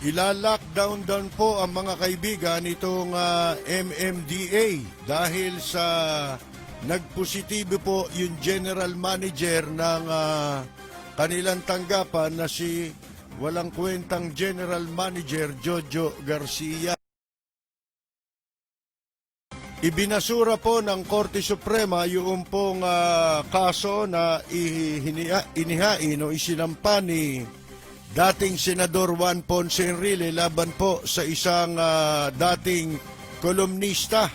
Ila-lockdown down po ang mga kaibigan itong MMDA dahil sa nagpositibo po yung general manager ng kanilang tanggapan na si walang kwentang general manager Jojo Garcia. Ibinasura po ng Korte Suprema yung pong kaso na inihain o isinampa ni dating Senador Juan Ponce Enrile laban po sa isang dating kolumnista.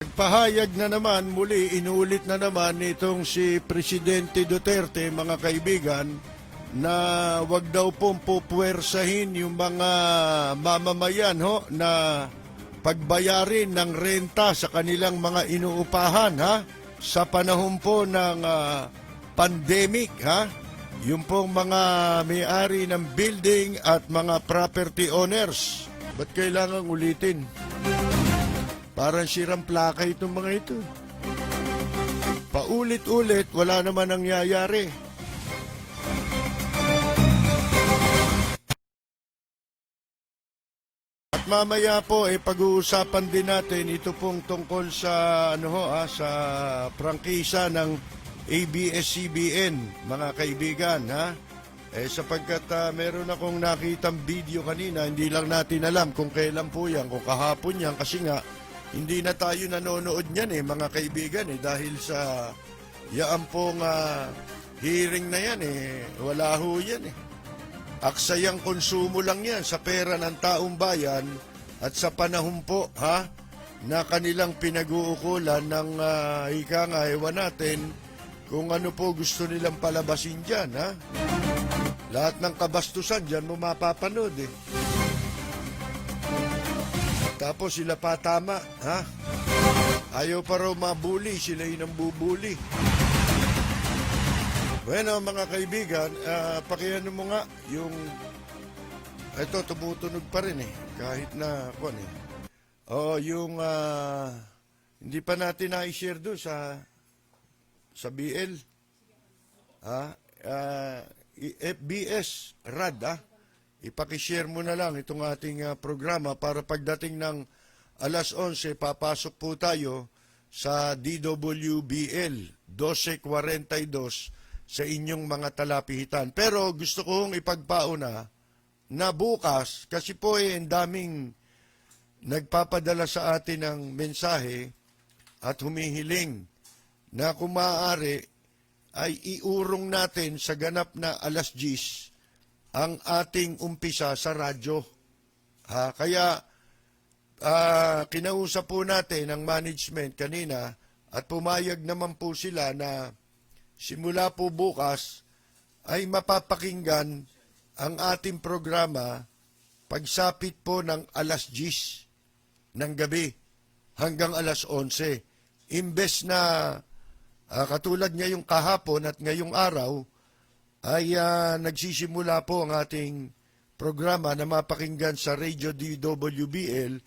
Nagpahayag na naman, muli inulit na naman itong si Presidente Duterte, mga kaibigan, na wag daw pong pupuwersahin yung mga mamamayan na pagbayarin ng renta sa kanilang mga inuupahan sa panahon po ng pandemic yung pong mga may-ari ng building at mga property owners. Ba't kailangan ulitin? Parang sirang plaka itong mga ito. Paulit-ulit, wala naman nangyayari. At mamaya po pag-uusapan din natin ito pong tungkol sa sa prangkisa ng ABS-CBN, mga kaibigan, sapagkat meron akong nakitang video kanina, hindi lang natin alam kung kailan po yan, kung kahapon yan, kasi nga hindi na tayo nanonood niyan mga kaibigan dahil sa yaan pong hearing na yan wala ho yan Aksayang konsumo lang yan sa pera ng taong bayan at sa panahon po na kanilang pinag-uukulan ng ika nga ewan natin kung ano po gusto nilang palabasin dyan. Lahat ng kabastusan dyan mo mapapanood Tapos sila pa tama, Ayaw pa raw mabuli, sila yung nambubuli. Bueno, mga kaibigan, pakiano mo nga yung... Ito, tumutunog pa rin kahit na... yung... hindi pa natin na-share doon sa BL. FBS, RAD, ipakishare mo na lang itong ating programa para pagdating ng alas 11, papasok po tayo sa DWBL 1242 sa inyong mga talapihitan. Pero gusto kong ipagpauna na bukas, kasi po ang daming nagpapadala sa atin ng mensahe at humihiling na kung maaari ay iurong natin sa ganap na alas 10 ang ating umpisa sa radyo. Kaya kinausap po natin ang management kanina at pumayag naman po sila na simula po bukas ay mapapakinggan ang ating programa pagsapit po ng alas 10 ng gabi hanggang alas 11. Imbes na katulad ngayong kahapon at ngayong araw ay nagsisimula po ang ating programa na mapakinggan sa Radio DWBL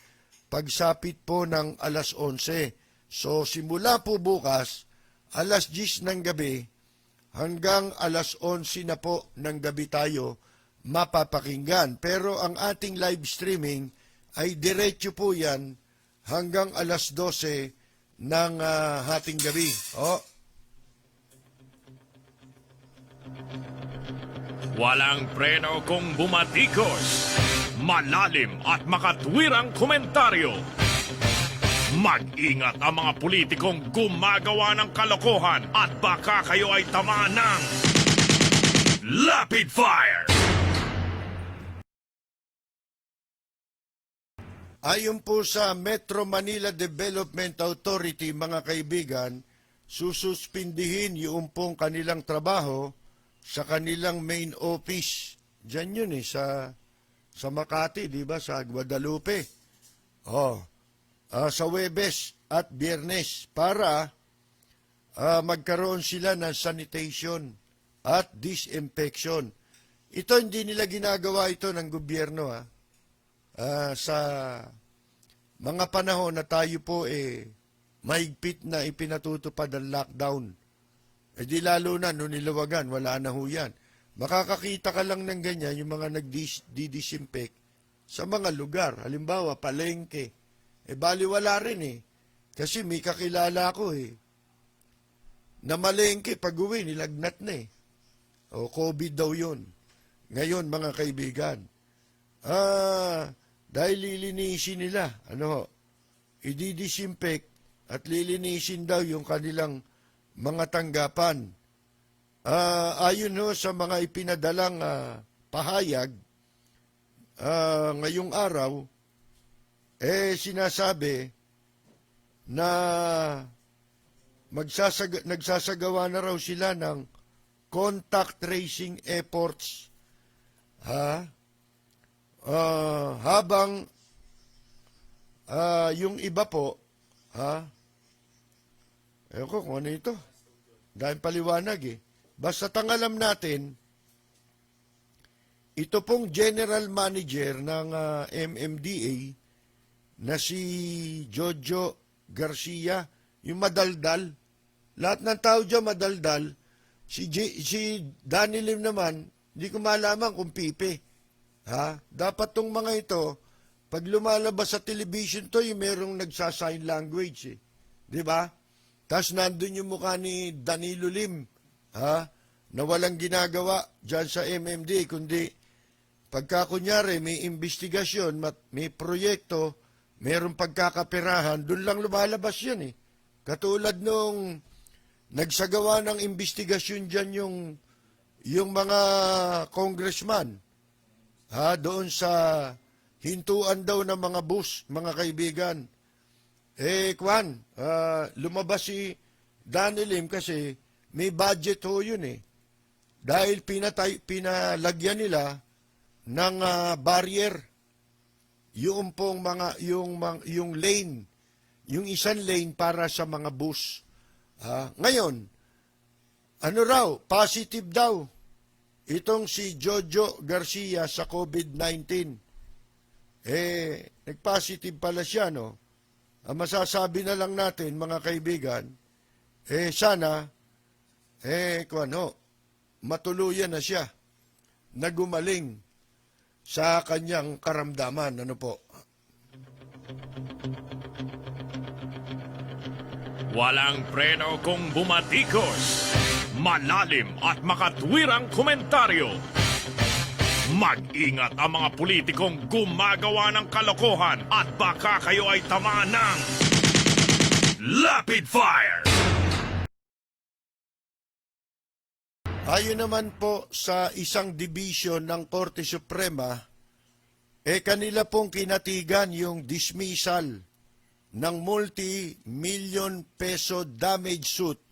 pagsapit po ng alas 11. So simula po bukas alas 10 ng gabi hanggang alas 11 na po ng gabi tayo mapapakinggan. Pero ang ating live streaming ay diretso po yan hanggang alas 12 ng hating gabi. Walang preno kung bumatikos, malalim at makatwirang komentaryo. Mag-ingat ang mga politikong gumagawa ng kalokohan at baka kayo ay tamaan ng Rapid Fire! Ayon po sa Metro Manila Development Authority, mga kaibigan, sususpindihin yung pong kanilang trabaho sa kanilang main office. Diyan yun sa Makati, di ba? Sa Guadalupe. Sa Huwebes at Biyernes para magkaroon sila ng sanitation at disinfection. Ito hindi nila ginagawa ito ng gobyerno sa mga panahon na tayo po mahigpit na ipinatutupad ang lockdown. Eh di lalo na, nung nilawagan, wala na ho yan. Makakakita ka lang ng ganyan, yung mga nagdidisinfect sa mga lugar. Halimbawa, palengke. Eh baliwala rin eh. Kasi may kakilala ko eh. Na malengke, pag-uwi, nilagnat na eh. O COVID daw yun. Ngayon, mga kaibigan, dahil lilinisin nila, i-disinfect at lilinisin daw yung kanilang mga tanggapan. Ayon ho sa mga ipinadalang pahayag, ngayong araw, sinasabi na nagsasagawa na raw sila ng contact tracing efforts habang yung iba po ewan ko kung ano ito dahil paliwanag basta tangalam natin ito pong general manager ng MMDA na si Jojo Garcia, yung madaldal, lahat ng tao dyan madaldal. Si Danny Lim naman, hindi ko malaman kung pipe. Dapat tong mga ito, pag lumalabas sa television to, yung merong nagsasign language. Di ba? Tapos nandun yung mukha ni Danilo Lim, na walang ginagawa dyan sa MMD, kundi pagka kunyari may investigasyon, may proyekto, merong pagkakapirahan, dun lang lumalabas yan Katulad nung nagsagawa ng investigasyon dyan yung mga congressman doon sa hintuan daw ng mga bus, mga kaibigan. Lumabas si Danny Lim kasi may budget ho yun Dahil pinalagyan nila ng barrier yung lane, yung isang lane para sa mga bus. Ngayon, positive daw itong si Jojo Garcia sa COVID-19. Nag-positive pala siya, no? Ang masasabi na lang natin, mga kaibigan, sana, matuluyan na siya na gumaling sa kanyang karamdaman. Ano po? Walang preno kung bumatikos. Malalim at makatwirang komentaryo. Mag-ingat ang mga politikong gumagawa ng kalokohan at baka kayo ay tamaan ng Rapid Fire! Ayon naman po sa isang division ng Korte Suprema, kanila pong kinatigan yung dismissal ng multi-million peso damage suit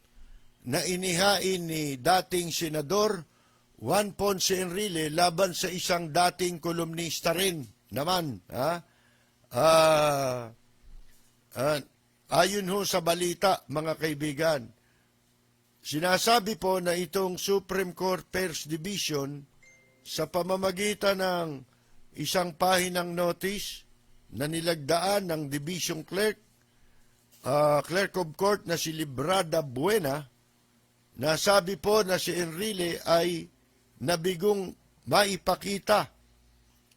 na inihain ni dating Senador Juan Ponce Enrile laban sa isang dating kolumnista rin naman. Ayon ho sa balita, mga kaibigan, sinasabi po na itong Supreme Court First Division sa pamamagitan ng isang pahinang notice na nilagdaan ng Division Clerk of Court na si Librada Buena, na sabi po na si Enrile ay nabigong maipakita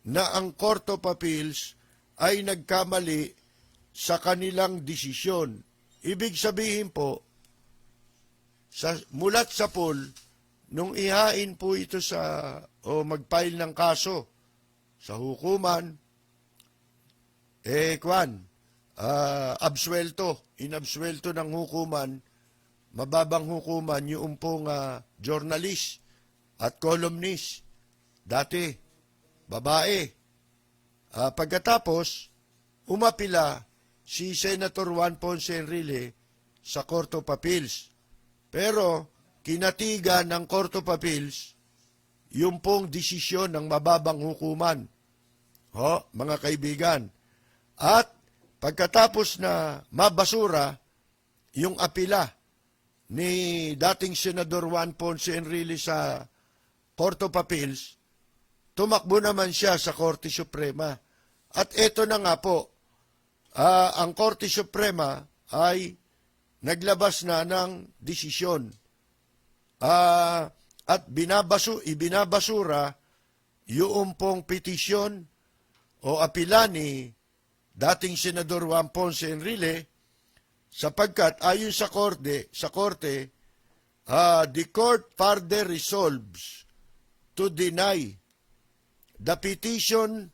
na ang Court of Appeals ay nagkamali sa kanilang desisyon. Ibig sabihin po, mulat sa poll, nung ihain po ito mag-file ng kaso sa hukuman, inabsuelto ng hukuman, mababang hukuman yung pong journalist at columnist, dati, babae. Pagkatapos, umapila si Senator Juan Ponce Enrile sa Court of Appeals. Pero, kinatigan ng Court of Appeals yung pong desisyon ng mababang hukuman. Mga kaibigan. At pagkatapos na mabasura yung apila ni dating Senador Juan Ponce Enrile sa Court of Appeals, tumakbo naman siya sa Korte Suprema. At eto na nga po, ang Korte Suprema ay naglabas na ng desisyon at ibinabasura yung pong petisyon o apila ni dating Senador Juan Ponce Enrile sapagkat ayon sa korte, the court further resolves to deny the petition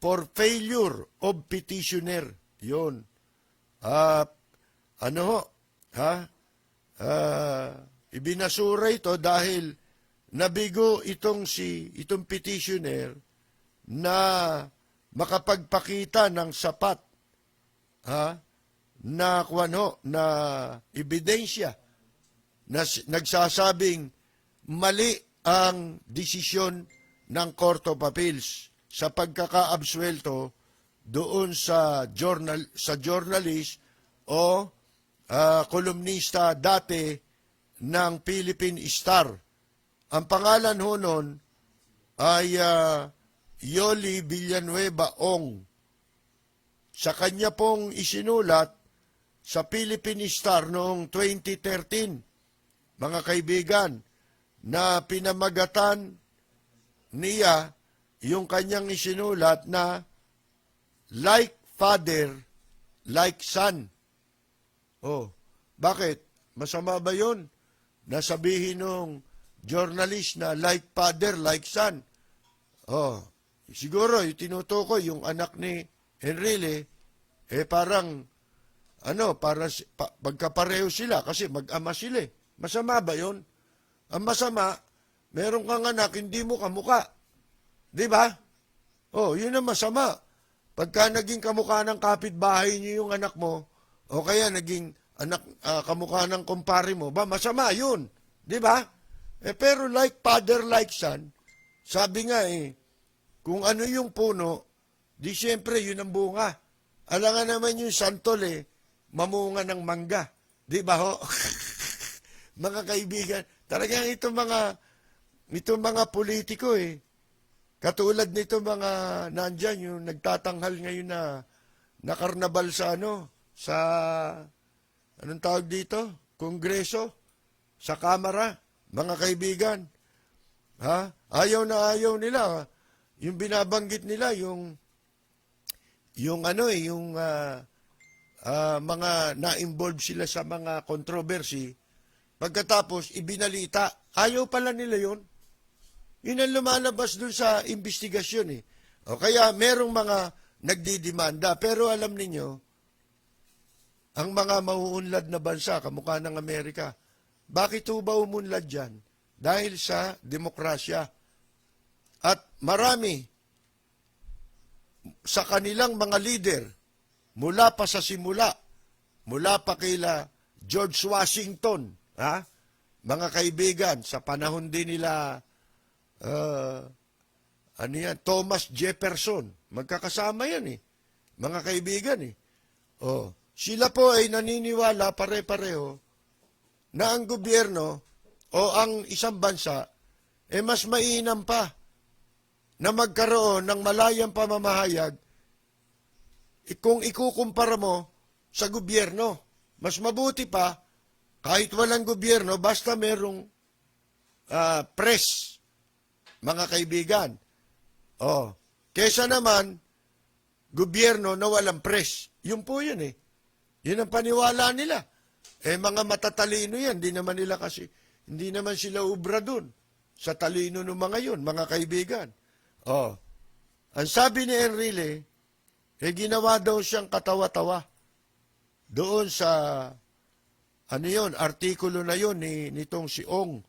for failure of petitioner. Yun. Ibinasura ito dahil nabigo itong petitioner na makapagpakita ng sapat na ebidensya na nagsasabing mali ang desisyon ng Court of Appeals sa pagkakaabsuelto doon sa journalist o kolumnista dati ng Philippine Star. Ang pangalan ho nun ay Yoli Villanueva Ong. Sa kanya pong isinulat sa Philippine Star noong 2013, mga kaibigan, na pinamagatan niya yung kanyang isinulat na like father, like son. Oh, bakit? Masama ba yun? Nasabihin nung journalist na like father, like son. Oh, siguro yung tinutukoy yung anak ni Enrile, parang pagkapareho sila kasi mag-ama sila. Masama ba yun? Ang masama, meron kang anak, hindi mo kamuka. Di ba? Oh, yun ang masama. Pagka naging kamukha ng kapitbahay niyo yung anak mo, o kaya naging kamukha ng kumpare mo, masama yun. Di ba? Pero like father, like son, sabi nga kung ano yung puno, di siyempre yun ang bunga. Alangan naman yung santol mamunga ng mangga. Di ba ho? Mga kaibigan, talagang itong mga politiko katulad nito mga nandyan, yung nagtatanghal ngayon na karnabal sa anong tawag dito? Kongreso, sa Kamara, mga kaibigan. Ayaw na ayaw nila. Yung binabanggit nila, yung mga na-involve sila sa mga controversy, pagkatapos ibinalita, ayaw pala nila yun. Yun ang lumalabas dun sa investigasyon O kaya merong mga nagdidimanda, pero alam ninyo, ang mga mauunlad na bansa, kamukha ng Amerika, bakit ba umunlad dyan? Dahil sa demokrasya. At marami sa kanilang mga leader, mula pa sa simula, mula pa kila George Washington, mga kaibigan, sa panahon din nila, Thomas Jefferson, magkakasama yan mga kaibigan sila po ay naniniwala pare-pareho na ang gobyerno o ang isang bansa mas mainam pa na magkaroon ng malayang pamamahayag kung ikukumpara mo sa gobyerno. Mas mabuti pa kahit walang gobyerno basta merong press, mga kaibigan. Kesa naman gobyerno na walang press. Yun po yun Yun ang paniwala nila. Mga matatalino yan, hindi naman sila ubra dun sa talino ng mga yun, mga kaibigan. Ang sabi ni Enrile, ginawa daw siyang katawa-tawa doon sa, artikulo na yun nitong si Ong,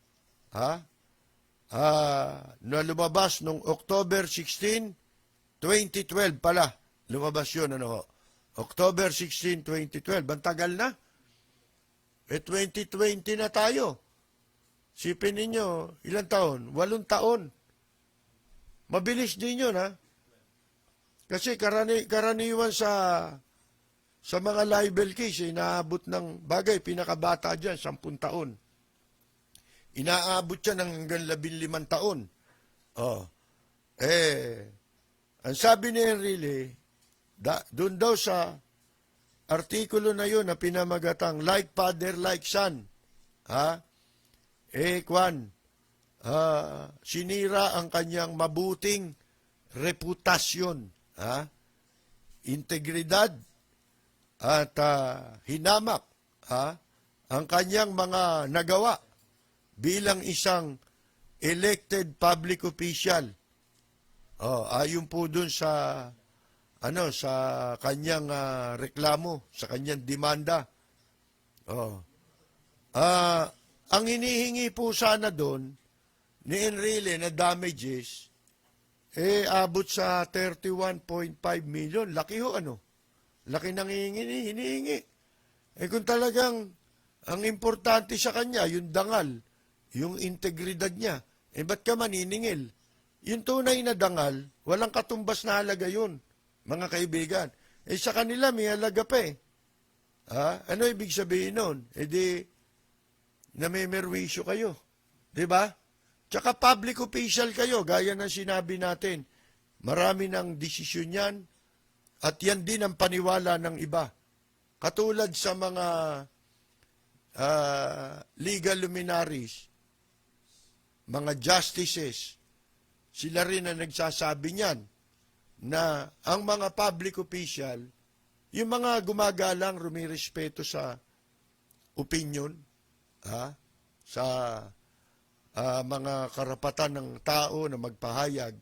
na lumabas noong October 16, 2012 pala. Lumabas yun, October 16, 2012. Ang tagal na. 2020 na tayo. Sipin ninyo, ilang taon? 8 taon. Mabilis din yun, Kasi karaniwan sa mga libel case, inaabot ng bagay, pinakabata dyan, 10 taon. Inaabot siya ng hanggang 15 taon. Ang sabi ni Enrile, doon daw sa artikulo na yun na pinamagatang like father, like son, sinira ang kanyang mabuting reputasyon, integridad, at hinamak ang kanyang mga nagawa bilang isang elected public official. Ayon po dun sa sa kanyang reklamo, sa kanyang demanda. Ang hinihingi po sana doon ni Enrile na damages abot sa 31.5 million. Laki ho, laki nang hinihingi. Kung talagang ang importante sa kanya, yung dangal, yung integridad niya, ba't ka maniningil? Yung tunay na dangal, walang katumbas na halaga yun, mga kaibigan. Sa kanila may halaga pa eh. Ano ibig sabihin nun? Di, namimerwisyo kayo. Diba? Tsaka public official kayo, gaya ng sinabi natin. Marami ng desisyon yan, at yan din ang paniwala ng iba. Katulad sa mga legal luminaries, mga justices, sila rin ang nagsasabi niyan na ang mga public official, yung mga gumagalang rumirespeto sa opinion, sa mga karapatan ng tao na magpahayag,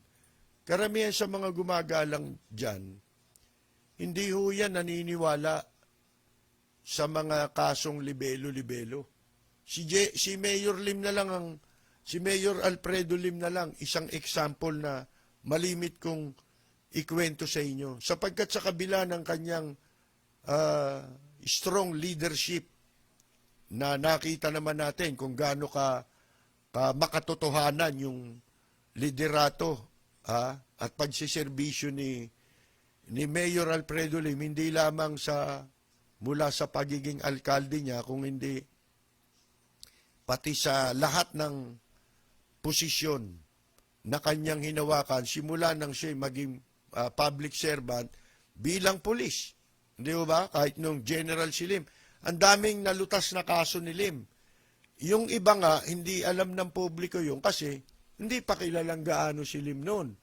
karamihan sa mga gumagalang dyan, hindi ho yan naniniwala sa mga kasong libelo-libelo. Si Mayor Lim na lang si Mayor Alfredo Lim na lang, isang example na malimit kong ikwento sa inyo. Sapagkat sa kabila ng kanyang strong leadership na nakita naman natin kung gaano ka makatotohanan yung liderato at pagsiservisyo ni Mayor Alfredo Lim, hindi lamang mula sa pagiging alkalde niya, kung hindi pati sa lahat ng posisyon na kanyang hinawakan, simula nang siya maging public servant bilang pulis. Hindi ba? Kahit nung General si Lim, ang daming nalutas na kaso ni Lim. Yung iba nga, hindi alam ng publiko yung kasi hindi pa kilalang gaano si Lim noon.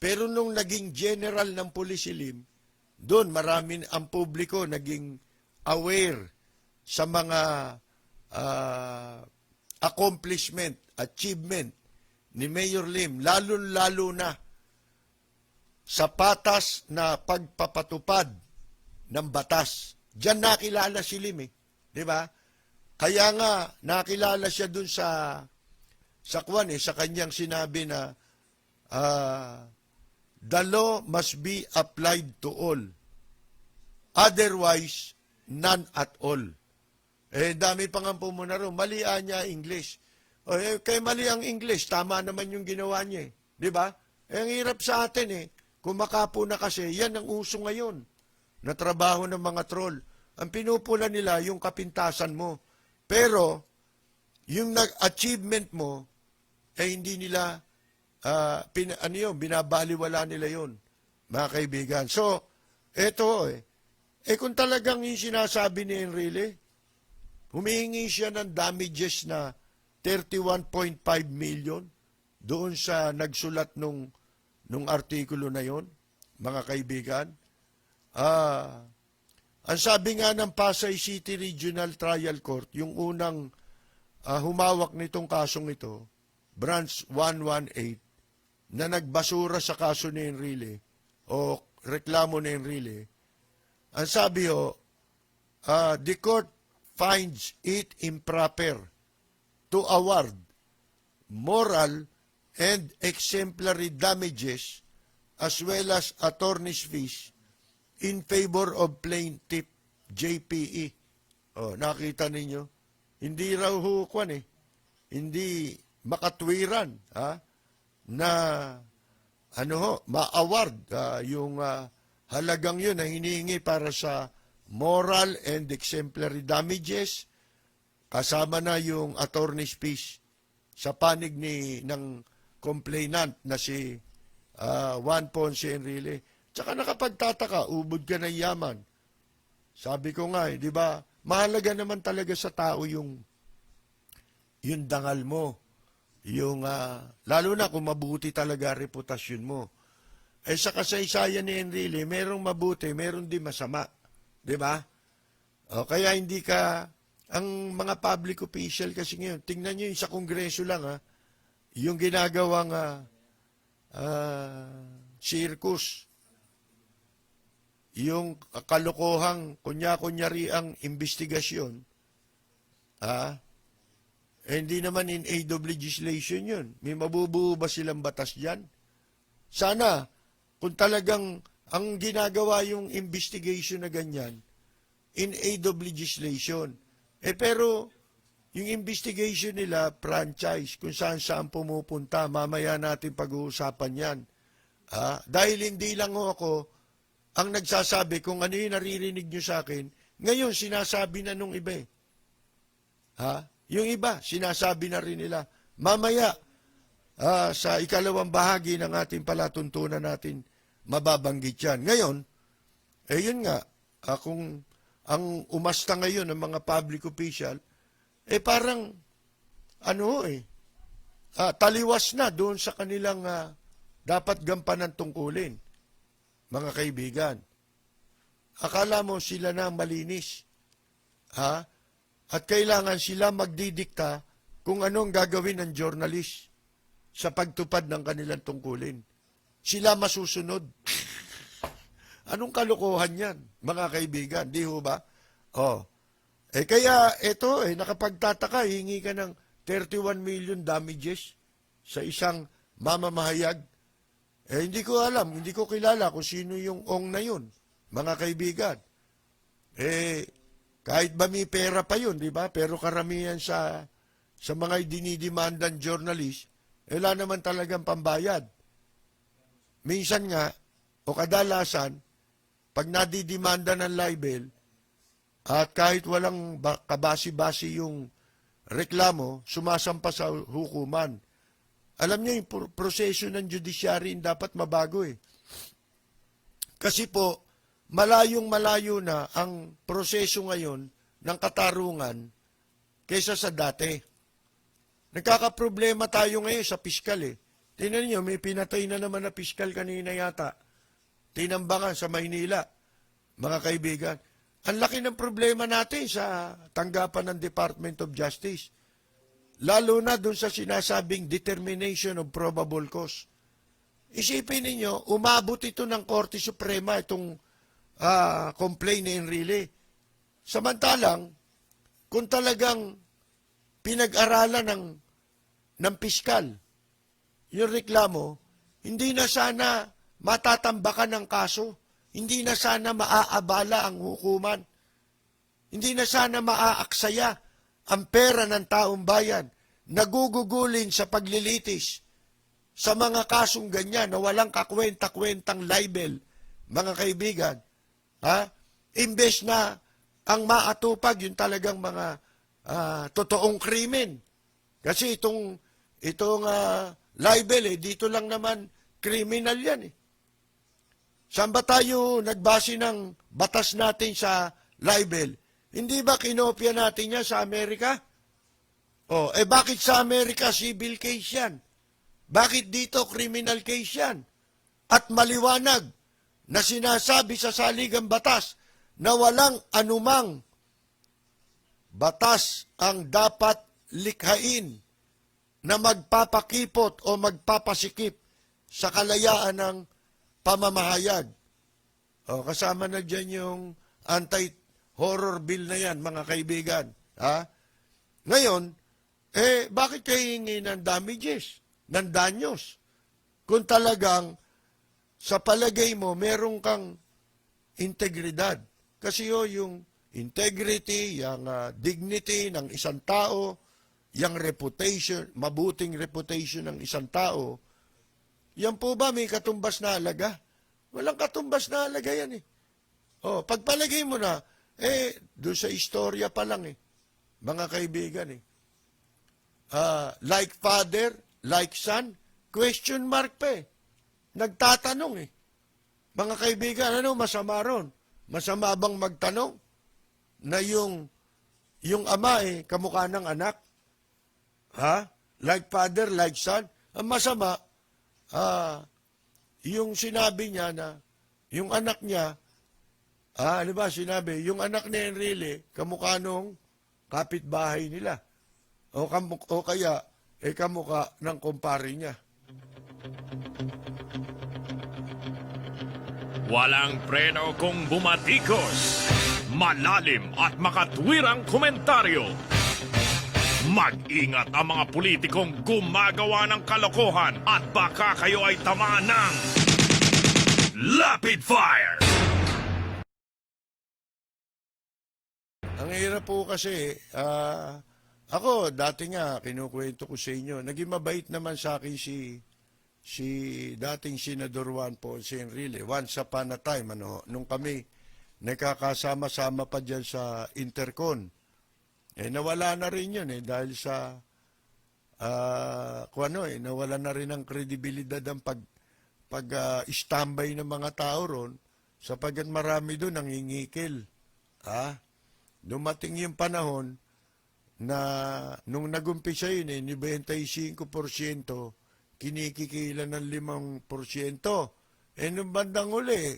Pero nung naging general ng pulis si Lim, doon marami ang publiko naging aware sa mga accomplishment, achievement ni Mayor Lim, lalo-lalo na sa patas na pagpapatupad ng batas. Diyan nakilala si Lim di ba? Kaya nga nakilala siya dun sa kanyang sinabi na the law must be applied to all. Otherwise, none at all. Dami pang ang pumuna ro. Mali niya English. Kaya mali ang English, tama naman yung ginawa niya. Di ba? Ang hirap sa atin kumakapo na kasi, yan ang uso ngayon. Na trabaho ng mga troll. Ang pinupula nila, yung kapintasan mo. Pero, yung achievement mo, hindi nila, binabaliwala nila yon, mga kaibigan. So, eto kung talagang yung sinasabi ni Enrile, humihingi siya ng damages na 31.5 million doon sa nagsulat nung artikulo na yon, mga kaibigan. Ang sabi nga ng Pasay City Regional Trial Court, yung unang humawak nitong kasong ito, Branch 118, na nagbasura sa kaso ni Enrile o reklamo ni Enrile, ang sabi the court finds it improper to award moral and exemplary damages as well as attorney's fees in favor of plaintiff JPE. Nakita ninyo? Hindi raw hindi makatwiran na ma-award yung halagang yun na hinihingi para sa moral and exemplary damages, kasama na yung attorney's fees sa panig ng complainant na si Juan Ponce Enrile. Tsaka nakapagtataka, ubod ka ng yaman. Sabi ko nga di ba, mahalaga naman talaga sa tao yung yung dangal mo, yung, lalo na kung mabuti talaga reputasyon mo. Eh sa kasaysayan ni Enrile, merong mabuti, meron din masama. Di ba? O, kaya hindi ka, ang mga public official kasi ngayon, tingnan nyo yung sa kongreso lang, yung ginagawang circus, yung kalokohang kunya-kunyari ang investigasyon, hindi naman in aid of legislation yun. May mabubuo ba silang batas dyan? Sana, kung talagang ang ginagawa yung investigation na ganyan, in aid of legislation. Pero, yung investigation nila, franchise, kung saan-saan pumupunta, mamaya natin pag-uusapan yan. Dahil hindi lang ako ang nagsasabi kung ano yung naririnig nyo sa akin, ngayon sinasabi na nung iba eh. Yung iba, sinasabi na rin nila. Mamaya, sa ikalawang bahagi ng ating palatuntunan natin, mababanggit yan. Ngayon, yun nga, kung ang umasta ngayon ng mga public official, parang, taliwas na doon sa kanilang dapat gampanan tungkulin, mga kaibigan. Akala mo sila na malinis. At kailangan sila magdidikta kung anong gagawin ng journalist sa pagtupad ng kanilang tungkulin. Sila masusunod. Anong kalokohan yan, mga kaibigan? Di ho ba? Kaya ito, nakapagtataka, hingi ka ng 31 million damages sa isang mamamahayag. Hindi ko alam, hindi ko kilala kung sino yung ong na yun, mga kaibigan. Kahit ba may pera pa yun, di ba? Pero karamihan sa mga dinidemandan journalist, wala naman talagang pambayad. Minsan nga, o kadalasan, pag nadidemanda ng libel, at kahit walang kabasi-basi yung reklamo, sumasampa sa hukuman. Alam niyo, yung proseso ng judiciary dapat mabago eh. Kasi po, malayong-malayo na ang proseso ngayon ng katarungan kaysa sa dati. Nagkakaproblema tayo ngayon sa piskal eh. Tingnan niyo, may pinatay na naman na piskal kanina yata. Tinambangan sa Maynila, mga kaibigan. Ang laki ng problema natin sa tanggapan ng Department of Justice. Lalo na dun sa sinasabing determination of probable cause. Isipin ninyo, umabot ito ng Korte Suprema, itong complaint ni Enrile. Samantalang, kung talagang pinag-aralan ng piskal, yung reklamo, hindi na sana matatambakan ng kaso, hindi na sana maaabala ang hukuman, hindi na sana maaaksaya ang pera ng taong bayan, nagugugulin sa paglilitis sa mga kasong ganyan na walang kakwenta-kwentang libel, mga kaibigan. Imbes na ang maatupag yung talagang mga totoong krimen. Kasi itong libel dito lang naman criminal yan eh. Saan ba tayo nagbase ng batas natin sa libel? Hindi ba kinopya natin yan sa Amerika? Bakit sa Amerika civil case yan? Bakit dito criminal case yan? At maliwanag na sinasabi sa saligang batas na walang anumang batas ang dapat likhain na magpapakipot o magpapasikip sa kalayaan ng pamamahayag. Kasama na dyan yung anti-horror bill na yan, mga kaibigan. Ngayon, bakit kayo hingi ng damages, ng danyos? Kung talagang sa palagay mo, meron kang integridad. Kasi yung integrity, yung dignity ng isang tao, yung reputation, mabuting reputation ng isang tao, yan po ba may katumbas na halaga? Walang katumbas na halaga yan eh. Pagpalagay mo na, doon sa istorya pa lang eh, mga kaibigan eh. Like father, like son, question mark pa eh. Nagtatanong eh. Mga kaibigan, ano masama ron? Masama bang magtanong na yung ama kamukha ng anak? Ha? Like father, like son. Ang masama, yung sinabi niya na, yung anak niya, ano ba sinabi? Yung anak ni Enrile, kamukha nung kapitbahay nila. O kaya, kamukha ng kumpare niya. Walang preno kung bumatikos. Malalim at makatwirang komentaryo. Mag-ingat ang mga politikong gumagawa ng kalokohan at baka kayo ay tamaan ng Lapid Fire! Ang hirap po kasi, ako dati nga, kinukwento ko sa inyo, naging mabait naman sa akin si dating Senador Juan Ponce Enrile. Once upon a time, nung kami nakakasama-sama pa dyan sa Intercon. Nawala na rin yun dahil sa, nawala na rin ang kredibilidad ang standby ng mga tao ron sapagkat marami doon ang ingikil. Dumating yung panahon na nung nagumpisa yun, 95% kinikikila ng 5%. Nung bandang uli,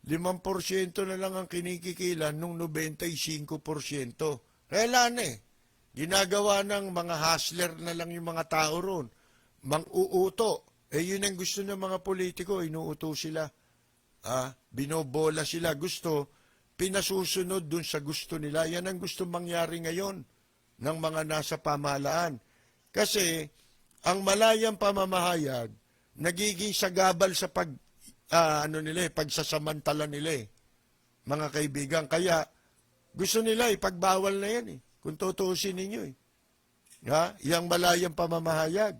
5% na lang ang kinikikila nung 95%. Kailan ginagawa ng mga hustler na lang yung mga tao ron. Mang-uuto. Yun ang gusto ng mga politiko, inuuto sila. Binobola sila. Gusto, pinasusunod dun sa gusto nila. Yan ang gusto mangyari ngayon ng mga nasa pamahalaan. Kasi, ang malayang pamamahayag, nagiging sagabal sa pagsasamantala nila mga kaibigan. Kaya, gusto nila ipagbawal na yan kung tutuusin ninyo Yang malayang pamamahayag.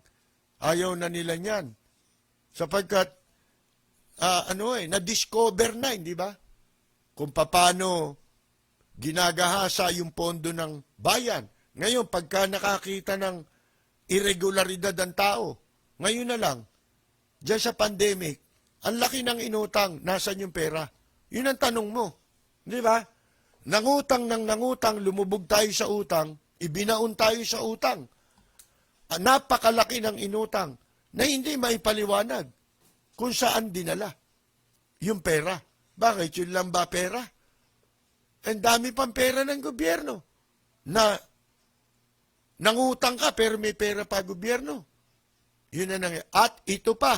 Ayaw na nila niyan. Sapagkat, na-discover na, hindi ba? Kung paano ginagahasa yung pondo ng bayan. Ngayon, pagka nakakita ng irregularidad ang tao, ngayon na lang, dyan sa pandemic, ang laki ng inutang, nasan yung pera? Yun ang tanong mo. Di ba? Nangutang, lumubog tayo sa utang, ibinaon tayo sa utang. Napakalaki ng inutang na hindi maipaliwanag kung saan dinala yung pera. Bakit? Yun lang ba pera? Ang dami pang pera ng gobyerno na nangutang ka pero may pera pa gobyerno. Yun na nangyayari. At ito pa,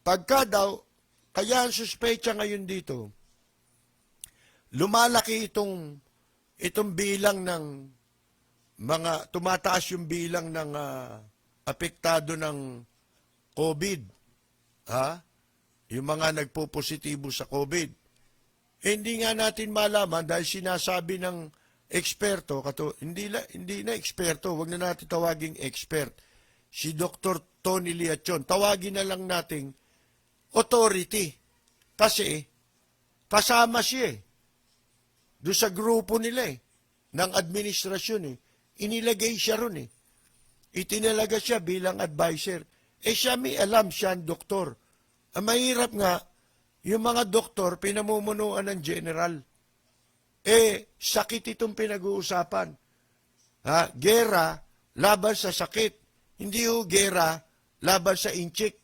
pagka daw, kaya ang suspecha ngayon dito, lumalaki itong bilang ng tumataas yung bilang ng apektado ng COVID. Yung mga nagpo-positibo sa COVID. Hindi nga natin malaman dahil sinasabi ng eksperto, hindi na eksperto, wag na natin tawaging expert. Si Dr. Tony Liachon, tawagin na lang nating authority. Kasi, kasama siya doon sa grupo nila ng administrasyon Inilagay siya ron Itinalaga siya bilang advisor. Siya may alam, siya ang doktor. Ang mahirap nga, yung mga doktor, pinamumunuan ng general. Sakit itong pinag-uusapan. Gera, laban sa sakit. Hindi gera, laban sa inchik.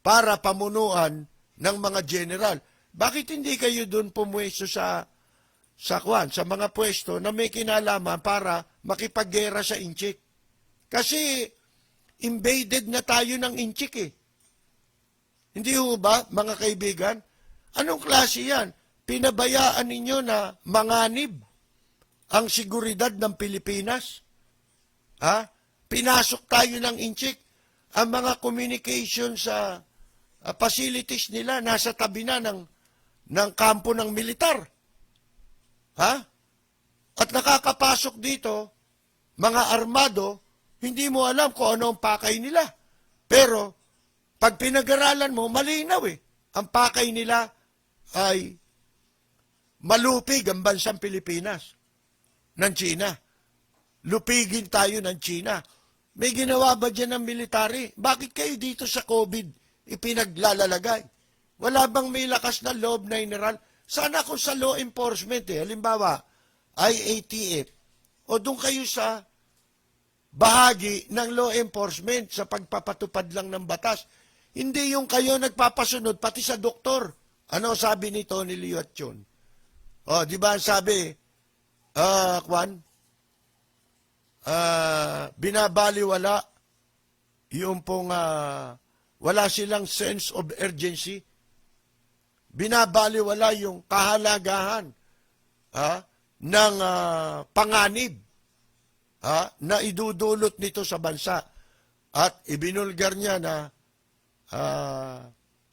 Para pamunuan ng mga general. Bakit hindi kayo doon pumwesto sa mga pwesto na may kinalaman para makipaggera sa inchik? Kasi invaded na tayo ng inchik Hindi ba, mga kaibigan? Anong klase yan? Pinabayaan ninyo na manganib ang seguridad ng Pilipinas? Pinasok tayo ng inchik. Ang mga communication sa facilities nila nasa tabi na ng kampo ng militar. At nakakapasok dito, mga armado, hindi mo alam kung ano ang pakay nila. Pero, pag pinag-aralan mo, malinaw Ang pakay nila ay malupig ang bansang Pilipinas ng China. Lupigin tayo ng China. May ginawa ba dyan ng military? Bakit kayo dito sa COVID ipinaglalalagay? Wala bang may lakas na loob na general? Sana kung sa law enforcement halimbawa, IATF, o doon kayo sa bahagi ng law enforcement sa pagpapatupad lang ng batas. Hindi yung kayo nagpapasunod, pati sa doktor. Ano sabi ni Tony Liuachon? Di ba sabi, Kwan, binabaliwala yung pong wala silang sense of urgency. Binabaliwala yung kahalagahan ng panganib na idudulot nito sa bansa. At ibinulgar niya na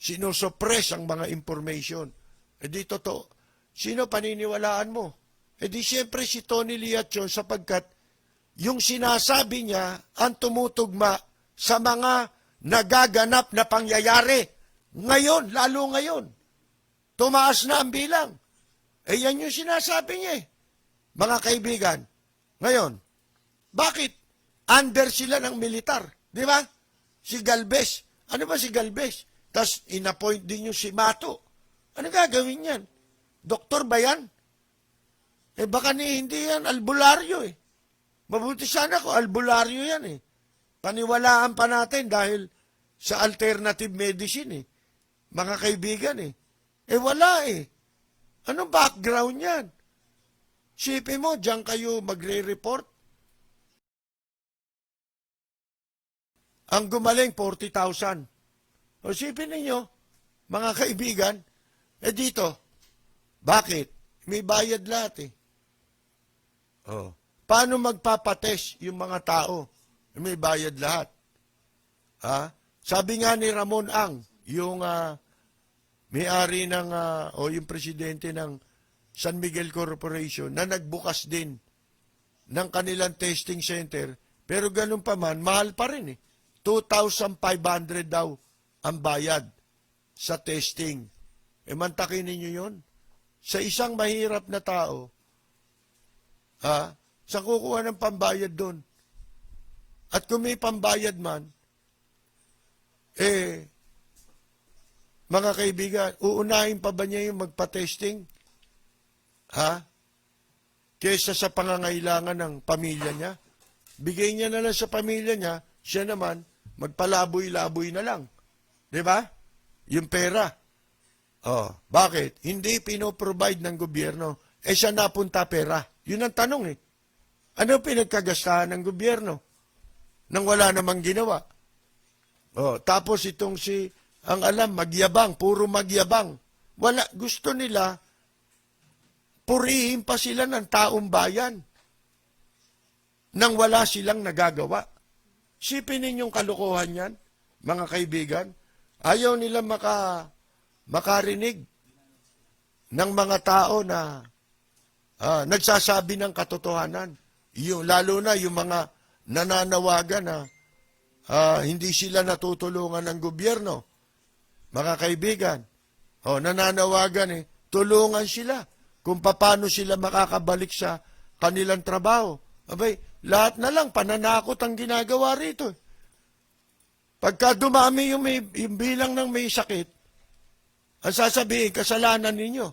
sinusuppress ang mga information. Di totoo. Sino paniniwalaan mo? Di siyempre si Tony Liuachon sapagkat yung sinasabi niya ang tumutugma sa mga nagaganap na pangyayari. Ngayon, lalo ngayon. Tumaas na ang bilang. Yan yung sinasabi niya Mga kaibigan, ngayon, bakit under sila ng militar? Di ba? Si Galvez. Ano ba si Galvez? Tapos inappoint din yung si Mato. Ano gagawin yan? Doktor ba yan? Baka hindi yan albularyo Mabuti sana kung albularyo yan Paniwalaan pa natin dahil sa alternative medicine Mga kaibigan wala Anong background yan? Sipin mo, diyan kayo magre-report. Ang gumaling, 40,000. O sipin ninyo, mga kaibigan, dito, bakit? May bayad lahat Paano magpapatest yung mga tao? May bayad lahat. Sabi nga ni Ramon Ang, yung may-ari ng, yung presidente ng San Miguel Corporation, na nagbukas din ng kanilang testing center, pero ganun pa man, mahal pa rin 2,500 daw ang bayad sa testing. Mantakin ninyo yun. Sa isang mahirap na tao, saan kukuha ng pambayad doon? At kung may pambayad man, mga kaibigan, uunahin pa ba niya yung magpa-testing? Kesa sa pangangailangan ng pamilya niya? Bigay niya na lang sa pamilya niya, siya naman, magpalaboy-laboy na lang. Di ba? Yung pera. Bakit? Hindi pinoprovide ng gobyerno. Siya napunta pera. Yun ang tanong Ano pinagkagastahan ng gobyerno? Nang wala namang ginawa. Tapos itong ang alam, magyabang, puro magyabang. Wala, gusto nila, purihin pa sila ng taong bayan nang wala silang nagagawa. Sipin ninyong kalokohan yan, mga kaibigan. Ayaw nila makarinig ng mga tao na nagsasabi ng katotohanan. Lalo na yung mga nananawagan na hindi sila natutulungan ng gobyerno. Mga kaibigan, nananawagan tulungan sila kung paano sila makakabalik sa kanilang trabaho. Lahat na lang pananakot ang ginagawa rito. Pagka dumami yung bilang ng may sakit, ang sasabihin, kasalanan ninyo.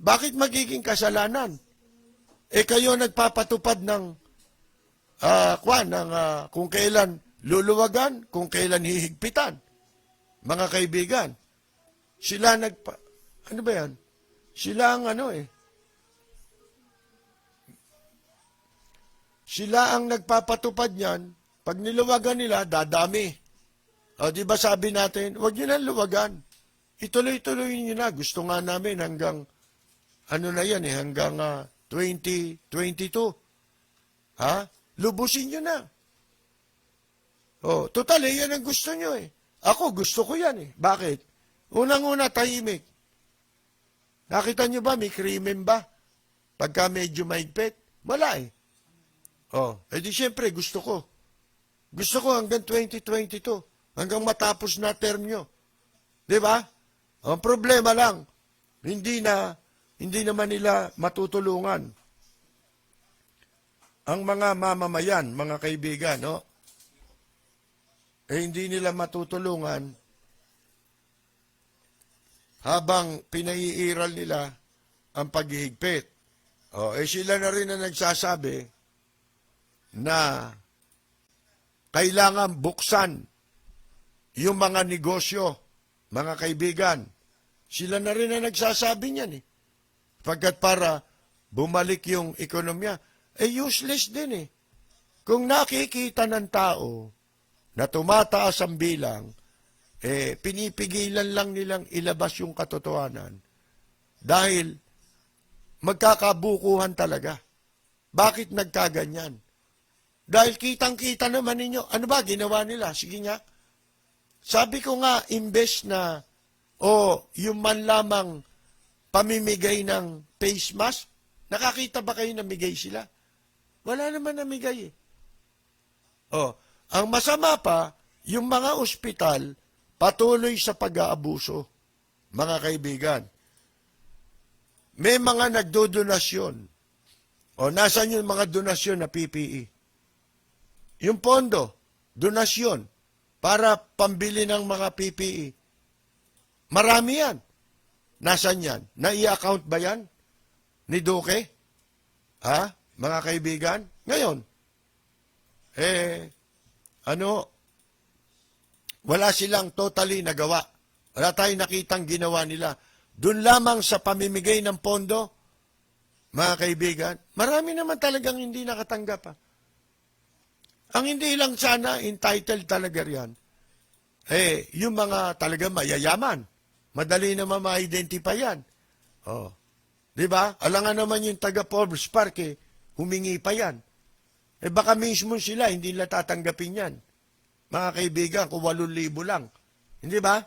Bakit magiging kasalanan? Kayo nagpapatupad ng kung kailan luluwagan, kung kailan hihigpitan. Mga kaibigan, sila ano ba yan? Sila ang sila ang nagpapatupad niyan. Pag niluwagan nila, dadami. Di ba sabi natin, huwag nyo na luwagan. Ituloy-tuloy nyo na. Gusto nga namin hanggang, hanggang 2022. Lubusin nyo na. Total, yan ang gusto nyo Ako, gusto ko yan Bakit? Unang-una, tahimik. Nakita nyo ba, may krimen ba? Pagka medyo mahigpit? Wala di syempre, gusto ko. Gusto ko hanggang 2022. Hanggang matapos na term nyo. Di ba? Ang problema lang, hindi naman nila matutulungan. Ang mga mamamayan, mga kaibigan, hindi nila matutulungan habang pinaiiral nila ang paghihigpit. Sila na rin na nagsasabi na kailangan buksan yung mga negosyo, mga kaibigan. Sila na rin ang nagsasabi niyan eh. Pagkat para bumalik yung ekonomiya, useless din eh. Kung nakikita ng tao na tumataas ang bilang, pinipigilan lang nilang ilabas yung katotohanan dahil magkakabukuhan talaga. Bakit nagkaganyan? Dahil kitang-kita naman ninyo, ano ba ginawa nila? Sige nga. Sabi ko nga, imbes na, yung man lamang pamimigay ng face mask, nakakita ba kayo namigay sila? Wala naman namigay eh. Ang masama pa, yung mga ospital, patuloy sa pag-aabuso, mga kaibigan. May mga nagdodonasyon. Nasaan yung mga donasyon na PPE? Yung pondo, donasyon, para pambili ng mga PPE. Marami yan. Nasaan yan? Nai-account ba yan? Ni Duque? Mga kaibigan? Ngayon, wala silang totally nagawa. Wala tayong nakitang ginawa nila. Doon lamang sa pamimigay ng pondo, mga kaibigan, marami naman talagang hindi nakatanggap. Ang hindi lang sana entitled talaga riyan, yung mga talaga mayayaman. Madali naman ma-identify yan. Di ba? Alangan naman yung taga Forbes Park, humingi pa yan. Baka mismo sila, hindi nila tatanggapin yan. Mga kaibigan, kung 8,000 lang. Hindi ba?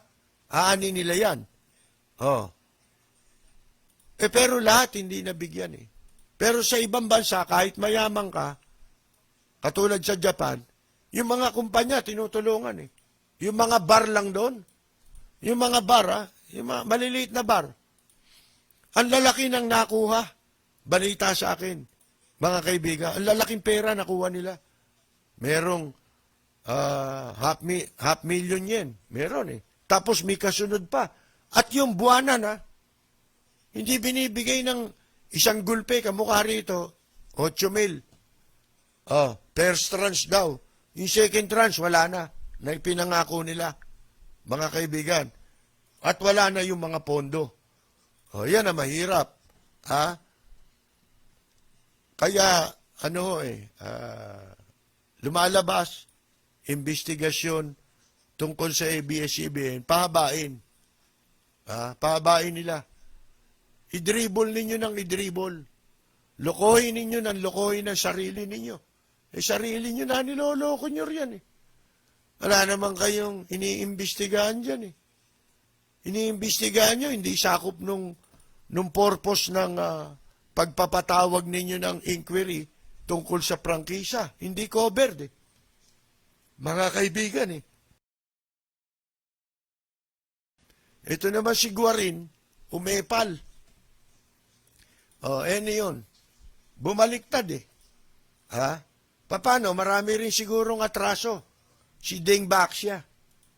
Aani nila yan. Pero lahat hindi nabigyan eh. Pero sa ibang bansa, kahit mayaman ka, katulad sa Japan, yung mga kumpanya tinutulungan eh. Yung mga bar lang doon. Yung mga bar, yung mga maliliit na bar. Ang lalaki ng nakuha. Balita sa akin, mga kaibigan. Ang lalaking pera nakuha nila. Merong half million yen. Meron eh. Tapos may kasunod pa. At yung buwanan hindi binibigay ng isang gulpe, kamukha rito, 8,000. First tranche daw. Yung second tranche, wala na. Na ipinangako nila, mga kaibigan. At wala na yung mga pondo. Yan na mahirap. Kaya, lumalabas, investigasyon tungkol sa ABS-CBN, pahabain. Pahabain nila. I-dribble ninyo ng i-dribble. Lokohin ninyo ng lokohin ng sarili ninyo. Sarili nyo na niloloko nyo riyan eh. Wala naman kayong iniimbestigahan dyan eh. Iniimbestigahan nyo, hindi sakop nung purpose ng pagpapatawag ninyo ng inquiry tungkol sa prangkisa. Hindi covered eh. Mga kaibigan eh. Ito naman si Guarin, umepal. Yun. Bumaliktad eh. Paano? Marami rin sigurong atraso. Si Deng Baxia,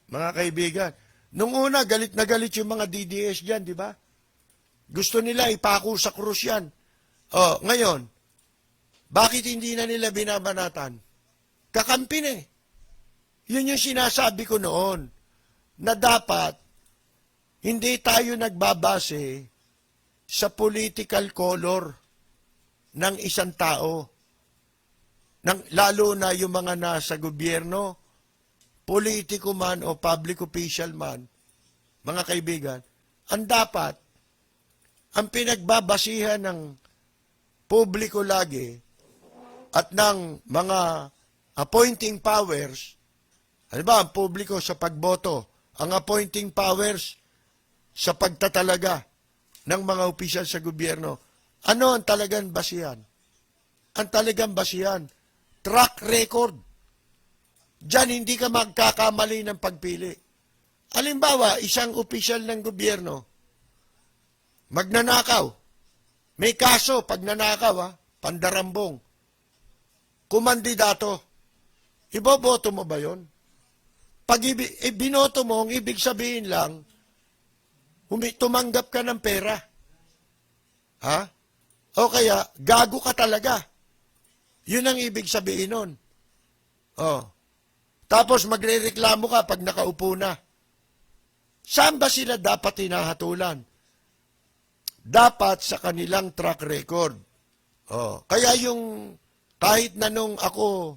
mga kaibigan. Nung una, galit na galit yung mga DDS dyan, di ba? Gusto nila ipako sa krus yan. Ngayon, bakit hindi na nila binabanatan? Kakampi na eh. Yun yung sinasabi ko noon, na dapat hindi tayo nagbabase sa political color ng isang tao. Lalo na yung mga nasa gobyerno, politiko man o public official man, mga kaibigan, ang dapat, ang pinagbabasihan ng publiko lagi at ng mga appointing powers, halimbawa ang publiko sa pagboto, ang appointing powers sa pagtatalaga ng mga opisyal sa gobyerno, ano ang talagang basihan? Ang talagang basihan, track record. Diyan hindi ka magkakamali ng pagpili. Halimbawa, isang opisyal ng gobyerno, magnanakaw. May kaso, pag nanakaw, pandarambong. Kumandidato. Iboboto mo ba yon? Pag binoto mo, ang ibig sabihin lang, tumanggap ka ng pera. O kaya, gago ka talaga. Yun ang ibig sabihin nun. Tapos magrereklamo ka pag nakaupo na. Saan ba sila dapat hinahatulan? Dapat sa kanilang track record. Kaya yung kahit na nung ako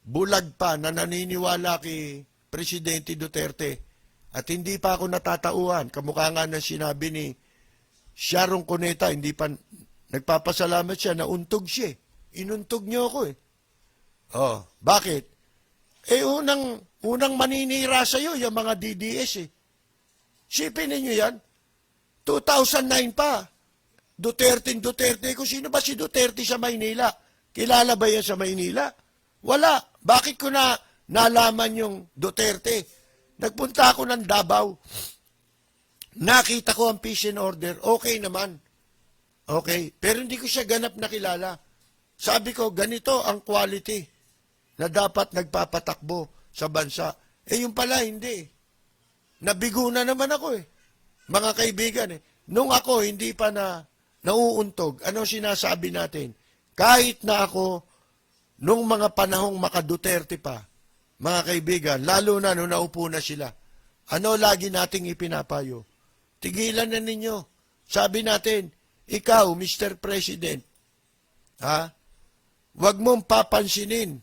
bulag pa na naniniwala kay Presidente Duterte at hindi pa ako natatauhan, kamukha nga ng sinabi ni Sharon Cuneta, hindi pa nagpapasalamat siya, nauntog siya. Inuntog niyo ako eh. Bakit? Unang maninira sa'yo, yung mga DDS eh. Sipin ninyo yan. 2009 pa. Duterte, kung sino ba si Duterte sa Maynila? Kilala ba yan sa Maynila? Wala. Bakit ko nalaman yung Duterte? Nagpunta ako ng Davao. Nakita ko ang peace and order. Okay naman. Okay. Pero hindi ko siya ganap na kilala. Sabi ko, ganito ang quality na dapat nagpapatakbo sa bansa. Yung pala, hindi. Nabigo na naman ako eh. Mga kaibigan eh. Nung ako, hindi pa nauuntog. Ano sinasabi natin? Kahit na ako, nung mga panahong maka-Duterte pa, mga kaibigan, lalo na nung naupo na sila, ano lagi nating ipinapayo? Tigilan na ninyo. Sabi natin, ikaw, Mr. President, wag mong papansinin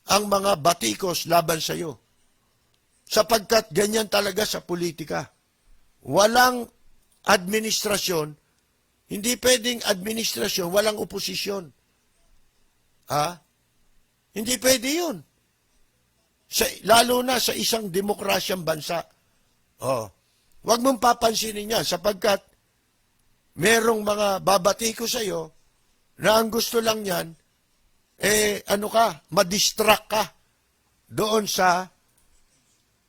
ang mga batikos laban sa iyo. Sapagkat ganyan talaga sa politika. Walang administrasyon, hindi pwedeng administrasyon, walang oposisyon. Hindi pwede yun. Lalo na sa isang demokrasyang bansa. Huwag mong papansinin yan sapagkat merong mga babatiko sa iyo na ang gusto lang yan, madistract ka doon sa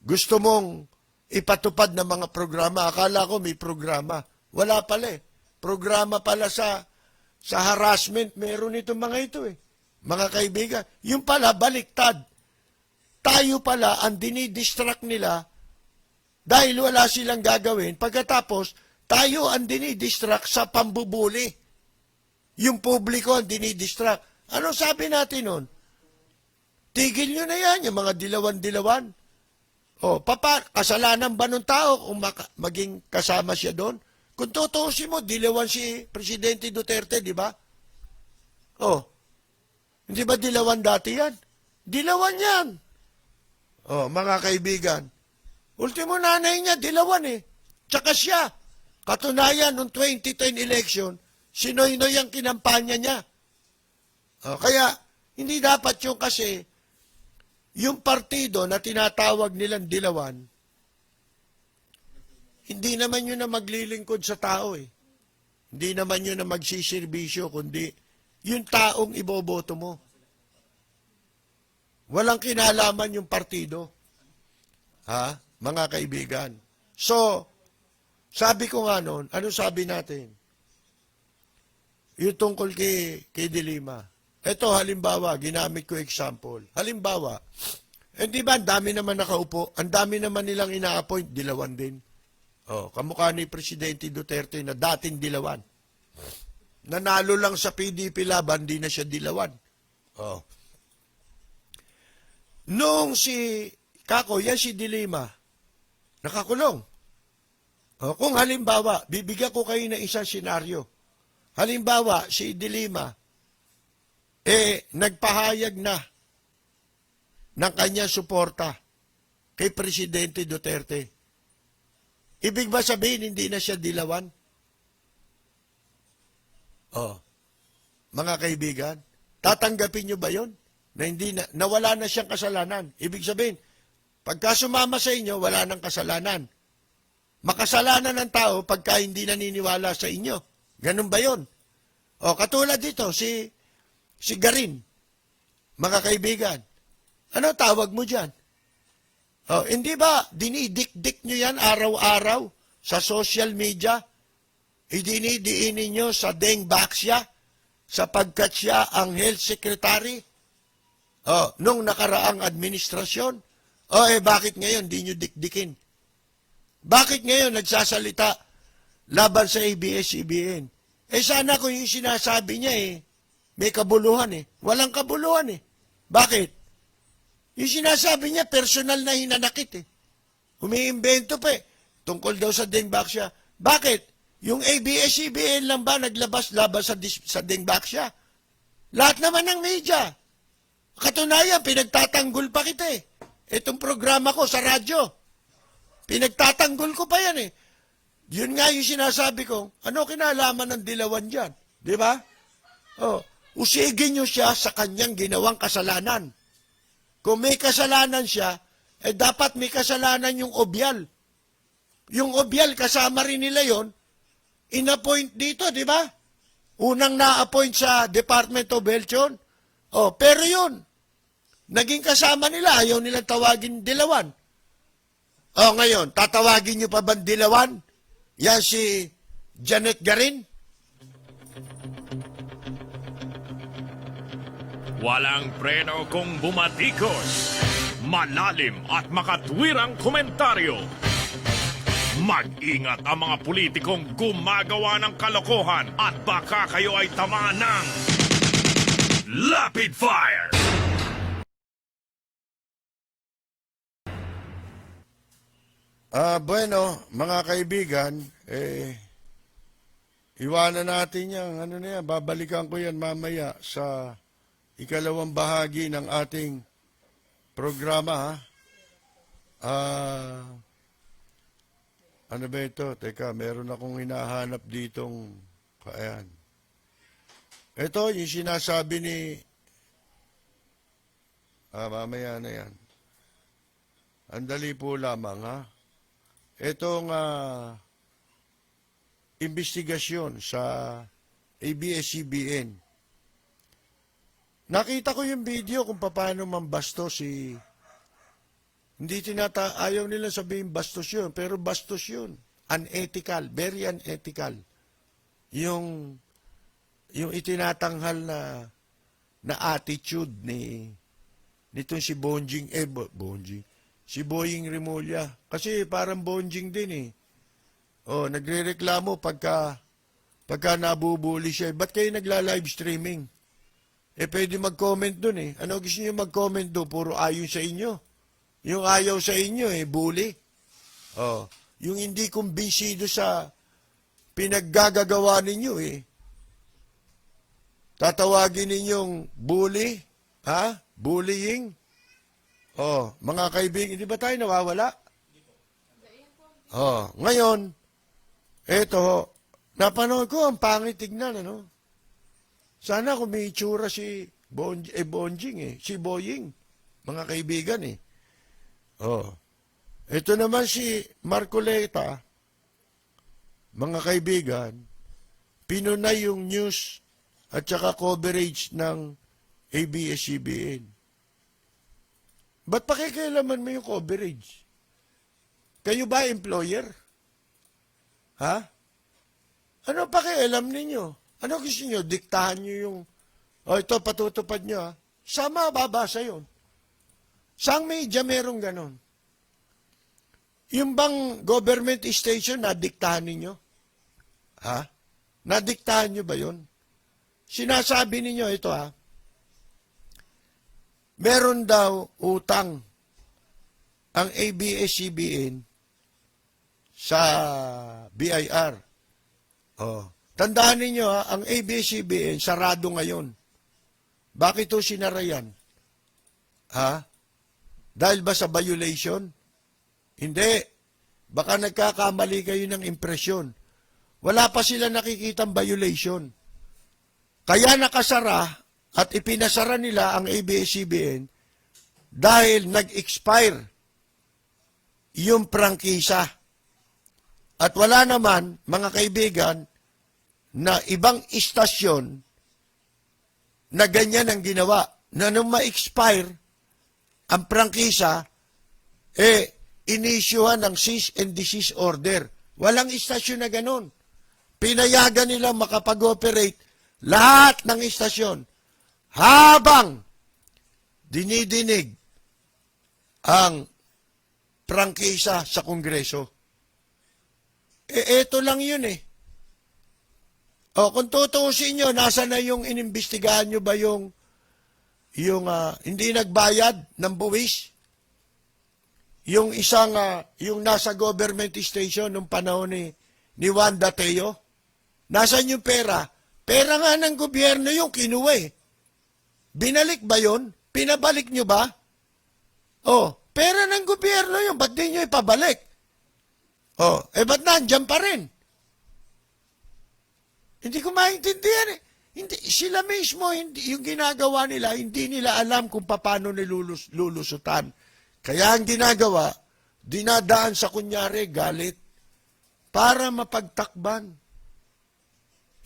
gusto mong ipatupad ng mga programa. Akala ko may programa. Wala pala eh. Programa pala sa harassment, meron itong mga ito eh. Mga kaibigan, yung pala baliktad. Tayo pala ang dinidistract nila dahil wala silang gagawin. Pagkatapos, tayo ang dinidistract sa pambubuli. Yung publiko ang dinidistract. Ano sabi natin nun? Tigil nyo na yan, yung mga dilawan-dilawan. Kasalanan ba ng tao kung maging kasama siya doon? Kung tutuusin mo, dilawan si Presidente Duterte, di ba? Hindi ba dilawan dati yan? Dilawan yan. Mga kaibigan, ultimo nanay niya, dilawan eh. Tsaka siya. Katunayan, noong 2010 election, sinoy-noy ang kinampanya niya. Kaya, hindi dapat yung kasi, yung partido na tinatawag nilang dilawan, hindi naman yun na maglilingkod sa tao eh. Hindi naman yun na magsisirbisyo, kundi yung taong iboboto mo. Walang kinalaman yung partido. Mga kaibigan. So, sabi ko nga noon, ano sabi natin? Yung tungkol kay De Lima. Ito, halimbawa, ginamit ko example. Halimbawa, di ba, ang dami naman nakaupo, ang dami naman nilang ina-appoint, dilawan din. Kamukha ni Presidente Duterte na dating dilawan. Nanalo lang sa PDP laban, di na siya dilawan. Noong si Kako, yan si De Lima, nakakulong. Kung halimbawa, bibigyan ko kayo ng isang senaryo. Halimbawa, si De Lima, nagpahayag na ng kanyang suporta kay Presidente Duterte. Ibig ba sabihin, hindi na siya dilawan? Mga kaibigan, tatanggapin nyo ba yon? Na wala na siyang kasalanan. Ibig sabihin, pagka sumama sa inyo, wala nang kasalanan. Makasalanan ng tao pagka hindi naniniwala sa inyo. Ganun ba yon? Katulad dito, si Garin, mga kaibigan, ano tawag mo dyan? Hindi ba dinidikdik nyo yan araw-araw sa social media? Idinidiin ninyo sa Deng Baxia sapagkat siya ang health secretary nung nakaraang administrasyon? Bakit ngayon di nyo dikdikin? Bakit ngayon nagsasalita laban sa ABS-CBN? Sana kung yung sinasabi niya may kabuluhan Walang kabuluhan Bakit? Yung sinasabi niya, personal na hinanakit eh. Umiimbento pa eh. Tungkol daw sa Dengbaksya. Bakit? Yung ABS-CBN lang ba naglabas-labas sa Dengbaksya? Lahat naman ng media. Katunayan, pinagtatanggol pa kita eh. Itong programa ko sa radyo. Pinagtatanggol ko pa yan eh. Yun nga yung sinasabi ko, ano kinalaman ng Dilawan dyan? Di ba? Oh, usigin nyo siya sa kanyang ginawang kasalanan. Kung may kasalanan siya, eh dapat may kasalanan yung obyal. Yung obyal, kasama rin nila yon, in-appoint dito, di ba? Unang na-appoint sa Department of Health yun. Oh, pero yun, naging kasama nila, ayaw nilang tawagin Dilawan. Oh, ngayon, tatawagin nyo pa ba Dilawan? Yan si Janet Garin? Walang preno kung bumatikos. Malalim at makatwirang komentaryo. Mag-ingat ang mga politikong gumagawa ng kalokohan at baka kayo ay tamaan ng Lapid Fire! Bueno, mga kaibigan, iwanan natin yan. Ano na yan, babalikan ko yan mamaya sa ikalawang bahagi ng ating programa. Ano ba ito? Teka, meron akong hinahanap ditong, ayan. Ito, yung sinasabi ni, mamaya na yan. Andali po lamang, ha? Itong investigasyon sa ABS-CBN. Nakita ko yung video kung paano mambasto si... Hindi ayaw nila sabihin bastos yun, pero bastos yun. Unethical, very unethical. Yung itinatanghal na attitude nitong si Bonjing, si Boying Remulla. Kasi parang Bonjing din eh. Oh, nagrereklamo pagka nabubuli siya. Ba't kayo nagla-live streaming? Pwede mag-comment dun eh. Ano gusto niyo mag-comment doon? Puro ayon sa inyo. Yung ayaw sa inyo bully. Oh, yung hindi kumbinsido sa pinaggagawa ninyo tatawagin ninyong bully, ha? Bullying. Oh, mga kaibigan, hindi ba tayo nawawala? Oh, ngayon, eto, napanood ko, ang pangit tignan, ano? Sana kung may itsura si Bonjing si Boying, mga kaibigan Oh, ito naman si Marcoleta, mga kaibigan, pinunay yung news at saka coverage ng ABS-CBN. Ba't pakikialaman mo yung coverage? Kayo ba employer? Ha? Ano pakialam ninyo? Ano gusto nyo? Diktahan nyo yung, ito patutupad nyo Sama babasa yun. Saang media merong ganon? Yung bang government station, nadiktahan ninyo? Ha? Nadiktahan nyo ba yun? Sinasabi ninyo ito meron daw utang ang ABS-CBN sa BIR. Oh. Tandaan ninyo ang ABS-CBN sarado ngayon. Bakit ito sinara yan? Ha? Dahil ba sa violation? Hindi. Baka nagkakamali kayo ng impresyon. Wala pa sila nakikitang violation. Kaya nakasara at ipinasara nila ang ABS-CBN dahil nag-expire yung prangkisa. At wala naman, mga kaibigan, na ibang istasyon na ganyan ang ginawa. Na nung ma-expire ang prangkisa, inisyuhan ng cease and desist order. Walang istasyon na ganun. Pinayagan nila makapag-operate lahat ng istasyon habang dinidinig ang prangkisa sa Kongreso. Eto lang yun kung tutuusin nyo, nasa na yung inimbestigahan nyo ba yung yung hindi nagbayad ng buwis, yung isang, yung nasa government station nung panahon ni Wanda Teo, nasaan yung pera? Pera nga ng gobyerno yung kinuha eh. Binalik ba yun? Pinabalik nyo ba? Oh, pera ng gobyerno yun, ba't di nyo ipabalik? Oh, ba't nandyan pa rin? Hindi ko maintindihan eh. Hindi, sila mismo, hindi, yung ginagawa nila, hindi nila alam kung paano nilulusutan. Kaya ang ginagawa, dinadaan sa kunyari galit para mapagtakban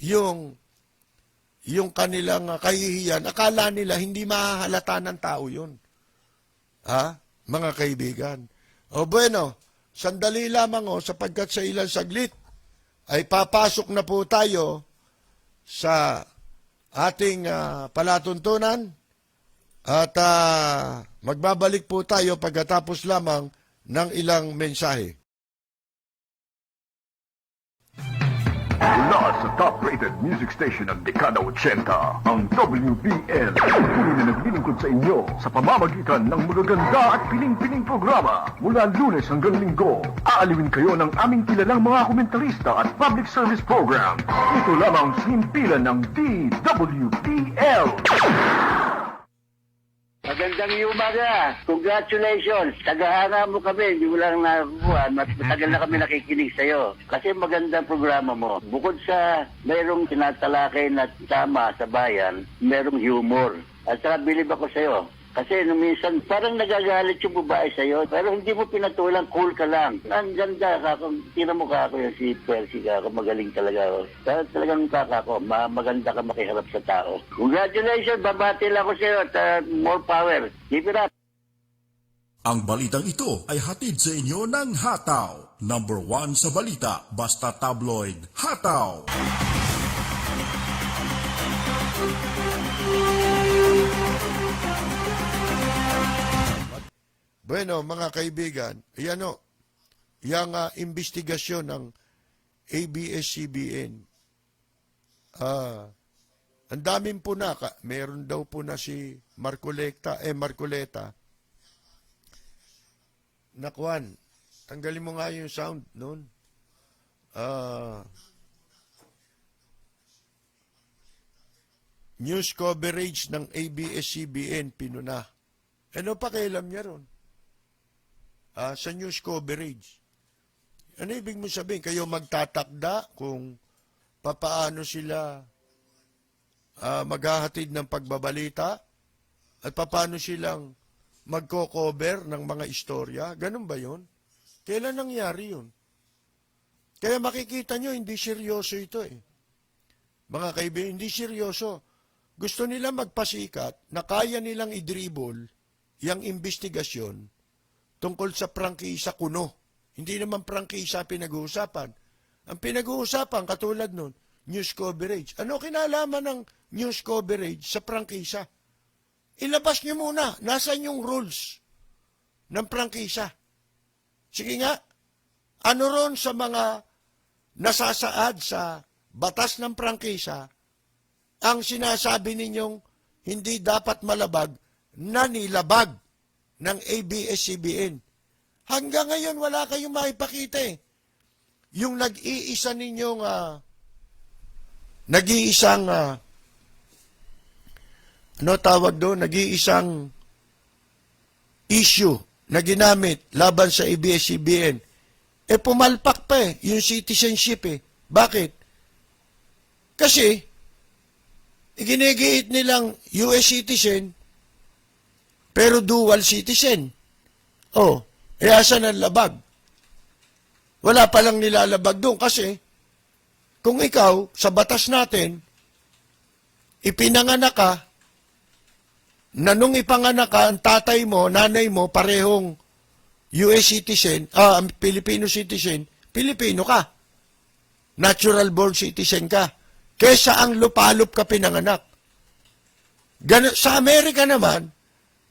yung kanilang kahihiyan. Akala nila hindi mahahalata ng tao yun. Ha? Mga kaibigan. O bueno, sandali lamang sapagkat sa ilang saglit ay papasok na po tayo sa ating palatuntunan at magbabalik po tayo pagkatapos lamang ng ilang mensahe. Mula sa top-rated music station ng Dekada 80, ang WBL. Tuloy na naglilingkod sa inyo sa pamamagitan ng magaganda at piling-piling programa. Mula Lunes hanggang Linggo, aaliwin kayo ng aming kilalang mga komentarista at public service program. Ito lamang sa himpilan ng DWBL. Magandang umaga. Congratulations. Tagahanga mo kami. Hindi mo lang nakakuha. Matagal na kami nakikinig sa'yo. Kasi magandang programa mo. Bukod sa mayroong tinatalakay na tama sa bayan, mayroong humor. At saka bilib ako sa'yo. Kasi nung minsan parang nagagalit yung babae sa'yo. Pero hindi mo pinatulang, cool ka lang. Ang ganda ka. Tira mo ka ako yung si Percy ka. Magaling talaga. Talagang kakako. Maganda ka makiharap sa tao. Congratulations. Babati lang ako sa'yo. At more power. Keep it up. Ang balitang ito ay hatid sa inyo ng Hataw. Number 1 sa balita, basta tabloid. Hataw! Bueno, mga kaibigan, yung investigasyon ng ABS-CBN, ang daming puna, meron daw po na si Marcoleta, Nakuan, tanggalin mo nga yung sound noon. News coverage ng ABS-CBN, pinuna. Ano pa kailam niya ron? Sa news coverage. Ano ibig mo sabihin? Kayo magtatakda kung papaano sila maghahatid ng pagbabalita at papaano silang magko-cover ng mga istorya? Ganun ba yun? Kailan nangyari yun? Kaya makikita nyo, hindi seryoso ito eh. Mga kaibigan, hindi seryoso. Gusto nila magpasikat na kaya nilang idribble yung investigasyon tungkol sa prangkisa kuno. Hindi naman prangkisa pinag-uusapan. Ang pinag-uusapan, katulad nun, news coverage. Ano kinalaman ng news coverage sa prangkisa? Ilabas niyo muna, nasaan yung rules ng prangkisa? Sige nga, ano ron sa mga nasasaad sa batas ng prangkisa ang sinasabi ninyong hindi dapat malabag na nilabag ng ABS-CBN. Hanggang ngayon, wala kayong maipakita eh. Yung nag-iisa ninyong, nag-iisang, ano tawag doon? Nag-iisang issue na ginamit laban sa ABS-CBN. Pumalpak pa eh, yung citizenship eh. Bakit? Kasi, ginigiit nilang US citizen, pero dual citizen. Asan ang labag? Wala palang nilalabag doon kasi kung ikaw, sa batas natin, ipinanganak ka, na nung ipanganak ka, ang tatay mo, nanay mo, parehong US citizen, Filipino citizen, Pilipino ka. Natural born citizen ka. Kesa ang lupalop ka pinanganak. Sa Amerika naman,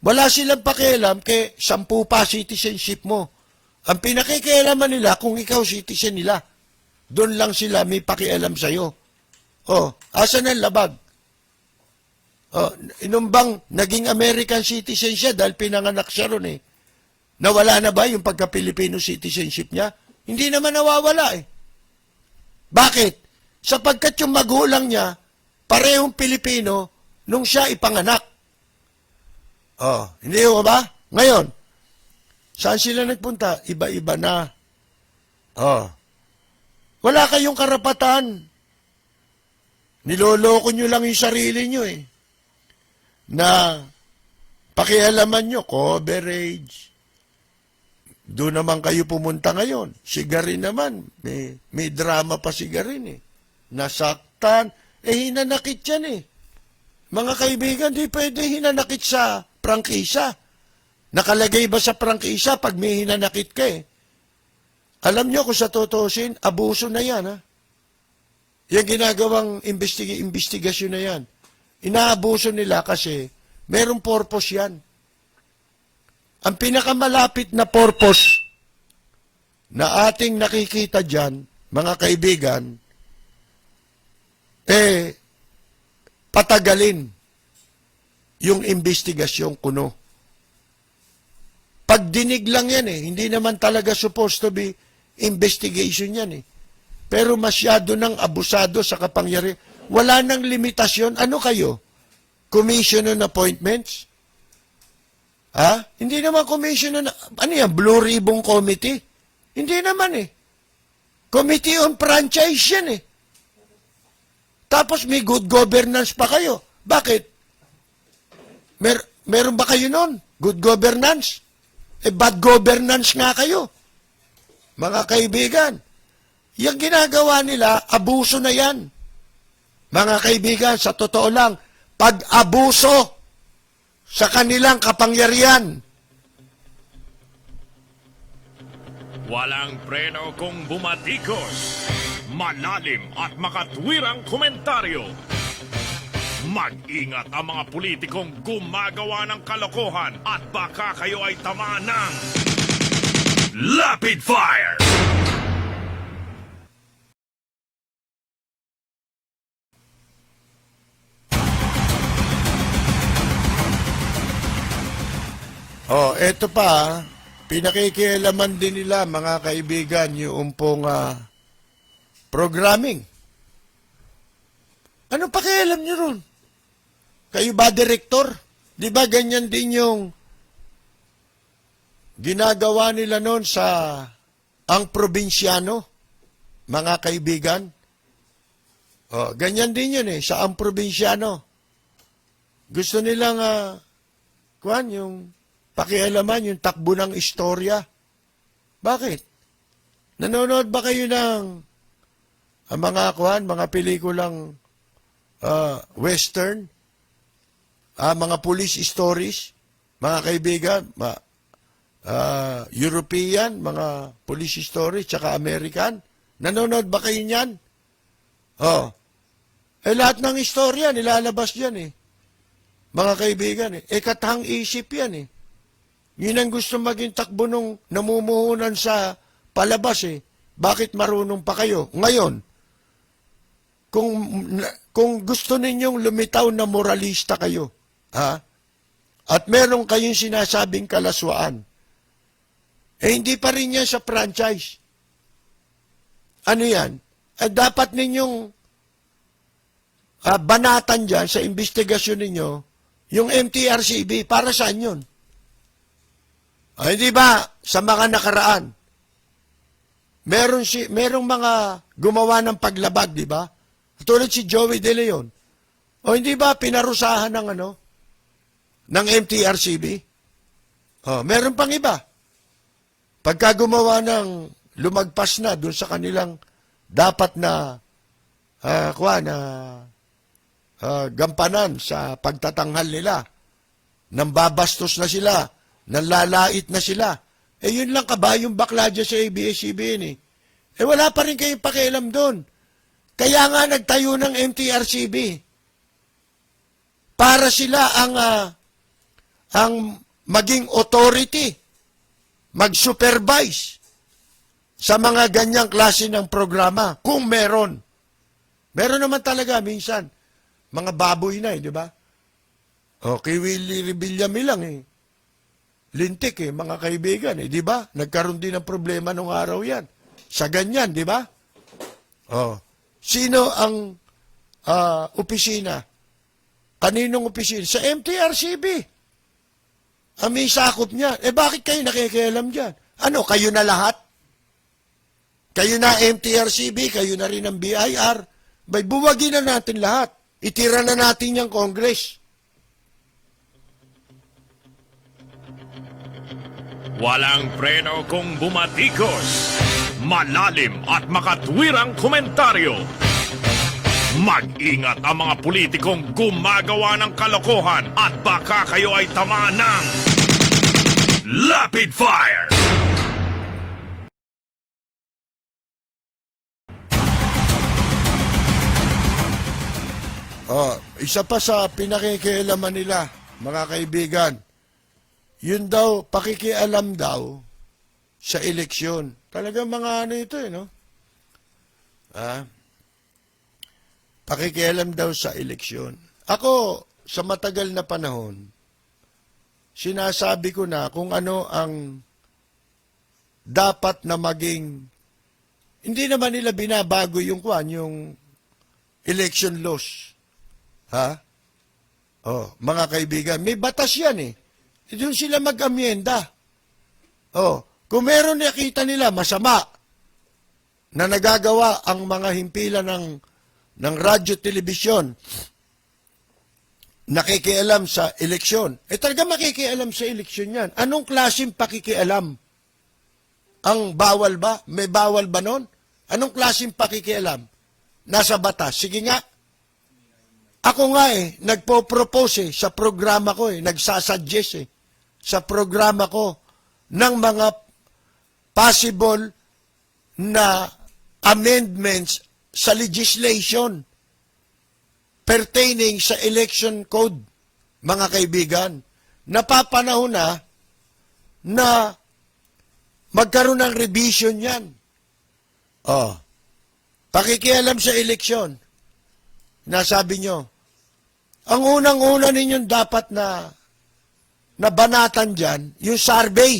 wala silang pakialam kay 10 pa citizenship mo. Ang pinakikialaman nila kung ikaw citizen nila. Doon lang sila may pakialam sa'yo. Asan ang labag? Oh, inumbang naging American citizen siya dahil pinanganak siya ron eh. Nawala na ba yung pagka-Filipino citizenship niya? Hindi naman nawawala eh. Bakit? Sapagkat yung magulang niya, parehong Pilipino nung siya ipanganak. Oh, hindi mo ba? Ngayon, saan sila nagpunta? Iba-iba na. Oh. Wala kayong karapatan. Niloloko nyo lang yung sarili nyo eh. Na pakialaman nyo, coverage. Doon naman kayo pumunta ngayon. Si Garin naman, may drama pa si Garin eh. Nasaktan. Hinanakit yan eh. Mga kaibigan, di pwede hinanakit sa prangkisa. Nakalagay ba sa prangkisa pag may hinanakit ka eh? Alam nyo kung sa tutusin, abuso na yan ha. Yung ginagawang investigasyon na yan. Inaabuso nila kasi merong purpose yan. Ang pinakamalapit na purpose na ating nakikita dyan, mga kaibigan, patagalin yung investigasyon kuno. Pagdinig lang yan eh. Hindi naman talaga supposed to be investigation yan eh. Pero masyado nang abusado sa kapangyarihan. Wala nang limitasyon. Ano kayo? Commission on appointments? Ha? Hindi naman commission on... Ano yan? Blue Ribbon Committee? Hindi naman eh. Committee on Franchise yan eh. Tapos may good governance pa kayo. Bakit? Meron ba kayo nun? Good governance? Bad governance nga kayo. Mga kaibigan, yung ginagawa nila, abuso na yan. Mga kaibigan, sa totoo lang, pag-abuso sa kanilang kapangyarihan. Walang preno kung bumatikos. Malalim at makatwirang komentaryo. Mag-ingat ang mga politikong gumagawa ng kalokohan at baka kayo ay tamaan ng Lapid Fire! Oh, eto pa, pinakikialaman din nila, mga kaibigan, yung pong programming. Ano pakialam nyo ron? Kayo ba, direktor? Di ba ganyan din yung ginagawa nila noon sa ang probinsyano, mga kaibigan? Oh, ganyan din yun eh, sa ang probinsyano. Gusto nilang, yung pakialaman, yung takbo ng istorya. Bakit? Nanonood ba kayo ng mga pelikulang western? Mga police stories? Mga kaibigan, European, mga police stories, tsaka American? Nanonood ba kayo niyan? Oh. Lahat ng istorya, nilalabas yan eh. Mga kaibigan eh. Katahang isip yan eh. Yun ang gusto maging takbo nung namumuhunan sa palabas eh. Bakit marunong pa kayo? Ngayon, kung gusto ninyong lumitaw na moralista kayo, at meron kayong sinasabing kalaswaan, hindi pa rin yan sa franchise. Ano yan? Dapat ninyong banatan dyan sa investigasyon ninyo, yung MTRCB, para saan yun? Hindi ba, sa mga nakaraan, merong mga gumawa ng paglabag, di ba? Tulad si Joey De Leon. Hindi ba pinarusahan ng MTRCB? Meron pang iba. Pagka gumawa ng lumagpas na dun sa kanilang dapat na gampanan sa pagtatanghal nila, nang babastos na sila, nang lalait na sila. Yun lang ka ba yung bakla dyan sa ABS-CBN eh? Wala pa rin kayong pakialam doon. Kaya nga nagtayo ng MTRCB. Para sila ang maging authority, mag-supervise sa mga ganyang klase ng programa, kung meron. Meron naman talaga minsan, mga baboy na di ba? Kay Willie Rebillame lang eh. Lintik eh, mga kaibigan eh, di ba? Nagkaroon din ng problema nung araw yan. Sa ganyan, di ba? Sino ang opisina? Kaninong opisina? Sa MTRCB. May sakop niya. Bakit kayo nakikialam dyan? Ano, kayo na lahat? Kayo na MTRCB, kayo na rin ang BIR. Buwagin na natin lahat. Itira na natin yung Congress. Walang preno kung bumatikos. Malalim at makatwirang komentaryo. Mag-ingat ang mga politikong gumagawa ng kalokohan at baka kayo ay tamaan ng Rapid Fire! Isa pa sa pinakikialaman nila, mga kaibigan, yun daw, pakikialam daw sa eleksyon. Talagang mga ano ito no? Pakikialam daw sa eleksyon. Ako, sa matagal na panahon, sinasabi ko na kung ano ang dapat na maging, hindi naman nila binabago yung election laws. Mga kaibigan, may batas yan eh. Doon sila mag-amyenda. Kung meron nakita nila masama na nagagawa ang mga himpilan ng radyo, telebisyon, nakikialam sa eleksyon, talaga makikialam sa eleksyon yan. Anong klaseng pakikialam? Ang bawal ba? May bawal ba nun? Anong klaseng pakikialam? Nasa batas. Sige nga. Ako nga nagpo-propose sa programa ko nagsasuggest sa programa ko ng mga possible na amendments sa legislation pertaining sa election code, mga kaibigan. Napapanahon na magkaroon ng revision yan. Pakikialam sa eleksyon. Nasabi nyo, ang unang-una ninyong dapat na banatan dyan, yung survey.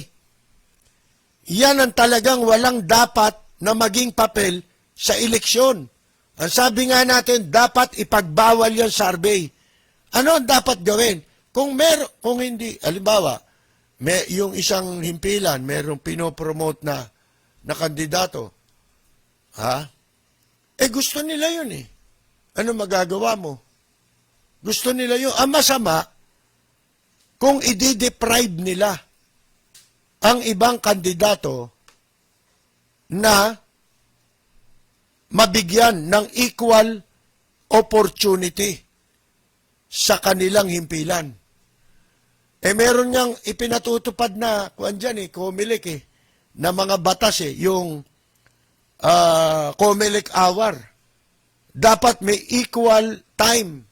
Yan ang talagang walang dapat na maging papel sa eleksyon. Ang sabi nga natin, dapat ipagbawal yung survey. Ano ang dapat gawin? Kung hindi, halimbawa, yung isang himpilan, merong pinopromote na kandidato, gusto nila yun Ano magagawa mo? Gusto nila yun. Ang masama, kung i-deprive nila ang ibang kandidato na mabigyan ng equal opportunity sa kanilang himpilan. Meron niyang ipinatutupad na, COMELEC na mga batas yung COMELEC hour. Dapat may equal time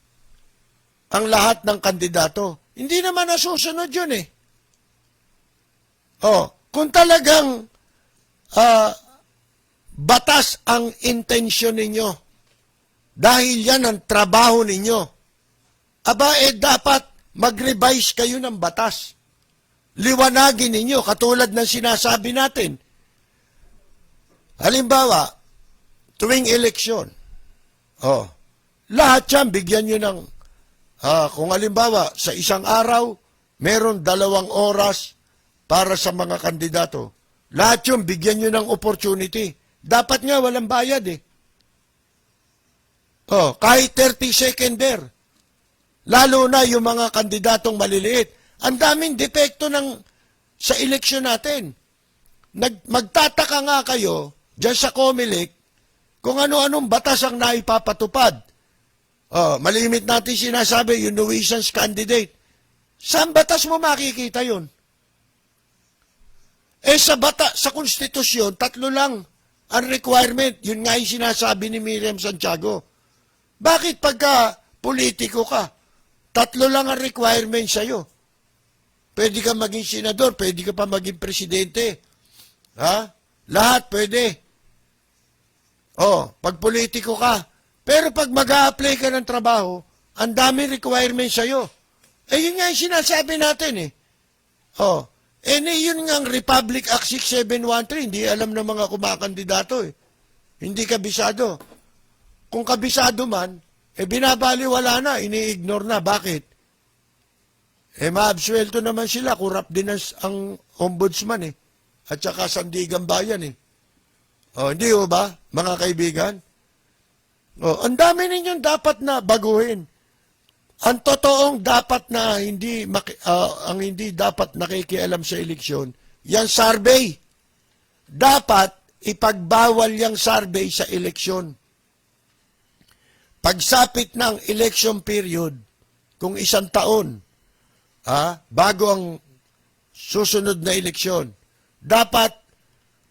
ang lahat ng kandidato. Hindi naman nasusunod yun kung talagang batas ang intensyon ninyo, dahil yan ang trabaho ninyo, dapat mag-revise kayo ng batas. Liwanagin ninyo, katulad ng sinasabi natin. Halimbawa, tuwing eleksyon, lahat yan, bigyan nyo ng, kung halimbawa, sa isang araw, meron 2 oras para sa mga kandidato. Lahat yun, bigyan nyo ng opportunity. Dapat nga, walang bayad kahit 30 seconder. Lalo na yung mga kandidatong maliliit. Ang daming depekto sa eleksyon natin. Magtataka nga kayo, dyan sa COMELEC, kung ano-anong batas ang naipapatupad. Malimit natin sinasabi, yung nuisance candidate. Saan batas mo makikita yun? Sa konstitusyon, 3 lang ang requirement. Yun nga yung sinasabi ni Miriam Santiago. Bakit pagka politiko ka, 3 lang ang requirement sa'yo? Pwede ka maging senador, pwede ka pa maging presidente. Lahat pwede. Pag politiko ka. Pero pag mag-a-apply ka ng trabaho, ang dami requirement sa'yo. Yun nga yung sinasabi natin eh. Yun nga ang Republic Act 6713, hindi alam ng mga kumakandidato eh. Hindi kabisado. Kung kabisado man, binabaliwala na, ini-ignore na. Bakit? Maabsuelto naman sila, kurap din ang ombudsman eh. At saka Sandigan Bayan eh. Hindi ho ba, mga kaibigan? Ang dami ninyong dapat na baguhin. Ang totoong dapat na ang hindi dapat nakikialam sa eleksyon, yan survey. Dapat ipagbawal yung survey sa eleksyon. Pagsapit ng election period, kung 1 taon, bago ang susunod na eleksyon, dapat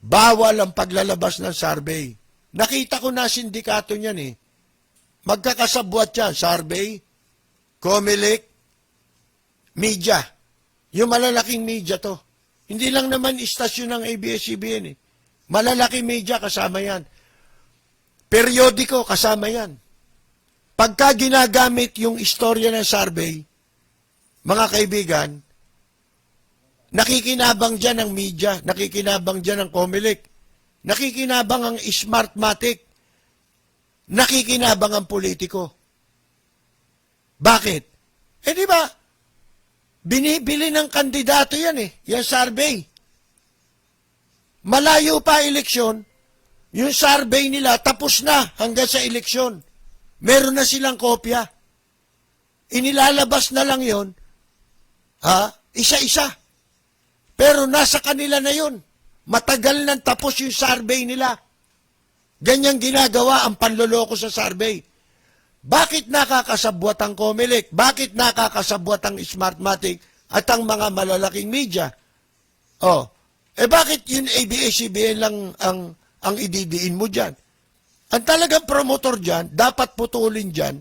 bawal ang paglalabas ng survey. Nakita ko na sindikato niyan eh. Magkakasabwat yan, survey, COMELEC, media. Yung malalaking media to. Hindi lang naman istasyon ng ABS-CBN eh. Malalaking media kasama yan. Periodiko kasama yan. Pagka ginagamit yung istorya ng survey, mga kaibigan, nakikinabang dyan ang media, nakikinabang dyan ang COMELEC, nakikinabang ang Smartmatic, nakikinabang ang politiko. Bakit? Di ba, binibili ng kandidato yan eh, yung survey. Malayo pa eleksyon, yung survey nila tapos na hanggang sa eleksyon. Meron na silang kopya. Inilalabas na lang yon, isa-isa. Pero nasa kanila na yun. Matagal nang tapos yung survey nila. Ganyang ginagawa ang panloloko sa survey. Bakit nakakasabwat ang COMELEC? Bakit nakakasabwat ang Smartmatic at ang mga malalaking media? Bakit yun ABS-CBN lang ang ididiin mo dyan? Ang talagang promotor dyan, dapat putulin dyan,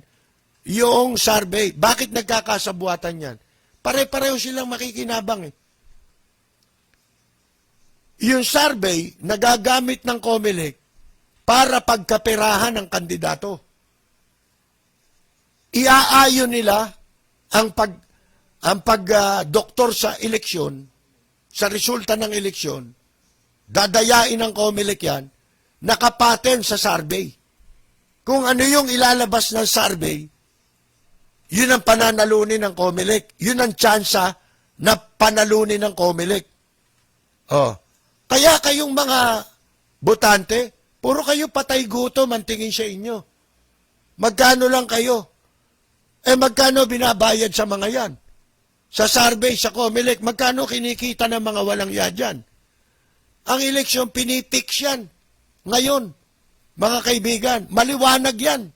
yung survey. Bakit nagkakasabuatan yan? Pare-pareho silang makikinabang eh. Yung survey, nagagamit ng COMELEC para pagkaperahan ng kandidato. Iaayon nila ang pag-doktor sa eleksyon, sa resulta ng eleksyon, dadayain ng COMELEC yan, nakapattern sa survey. Kung ano yung ilalabas ng survey, yun ang pananalunin ng COMELEC. Yun ang tsansa na panalunin ng COMELEC. Kaya kayong mga botante, puro kayo patay gutom ang tingin sa inyo. Magkano lang kayo? Magkano binabayad sa mga yan? Sa survey, sa COMELEC, magkano kinikita ng mga walang yadyan? Ang eleksyon, pinipix yan. Ngayon, mga kaibigan, maliwanag yan.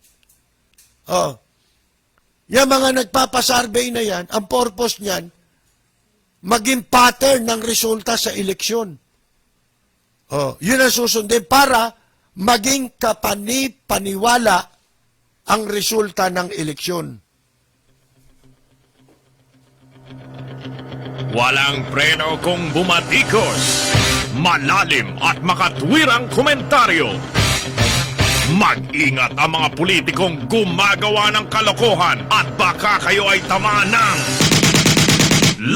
Yung mga nagpapasurvey na yan, ang purpose niyan, maging pattern ng resulta sa eleksyon. Yun ang susundin para maging kapani-paniwala ang resulta ng eleksyon. Walang preno kung bumatikos. Malalim at makatwirang komentaryo. Mag-ingat ang mga politikong gumagawa ng kalokohan at baka kayo ay tamaan ng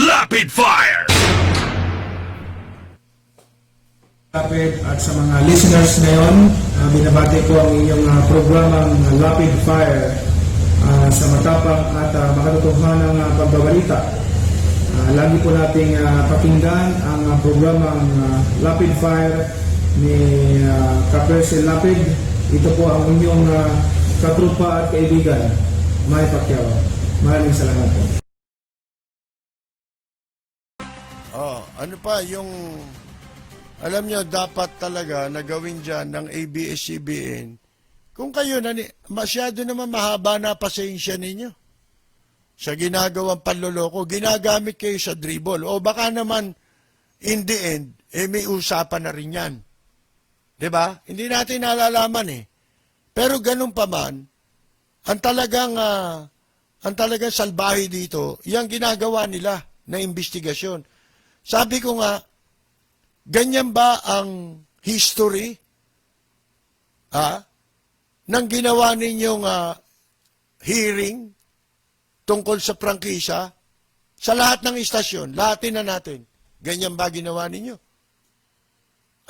Rapid Fire! Rapid at sa mga listeners ngayon, binabati ko ang inyong programang Rapid Fire sa matapang at makatotohanang pagbabalita. Lagi po nating pakinggan ang programang Rapid Fire ni Kapersil Lapid. Ito po ang inyong katrupa at kaibigan, May Pacquiao. Maraming salamat po. Ano pa yung, alam nyo, dapat talaga na gawin dyan ng ABS-CBN. Kung kayo, masyado naman mahaba na pasensya ninyo. Sa ginagawang panloloko, ginagamit kayo sa dribble. O baka naman, in the end, may usapan na rin yan. Diba? Hindi natin nalalaman eh. Pero ganun pa man, ang talagang salbahe dito, yung ginagawa nila na investigasyon. Sabi ko nga, ganyan ba ang history ng ginawa ninyong hearing tungkol sa prangkisa Sa lahat ng istasyon, lahatin na natin. Ganyan ba ginawa ninyo?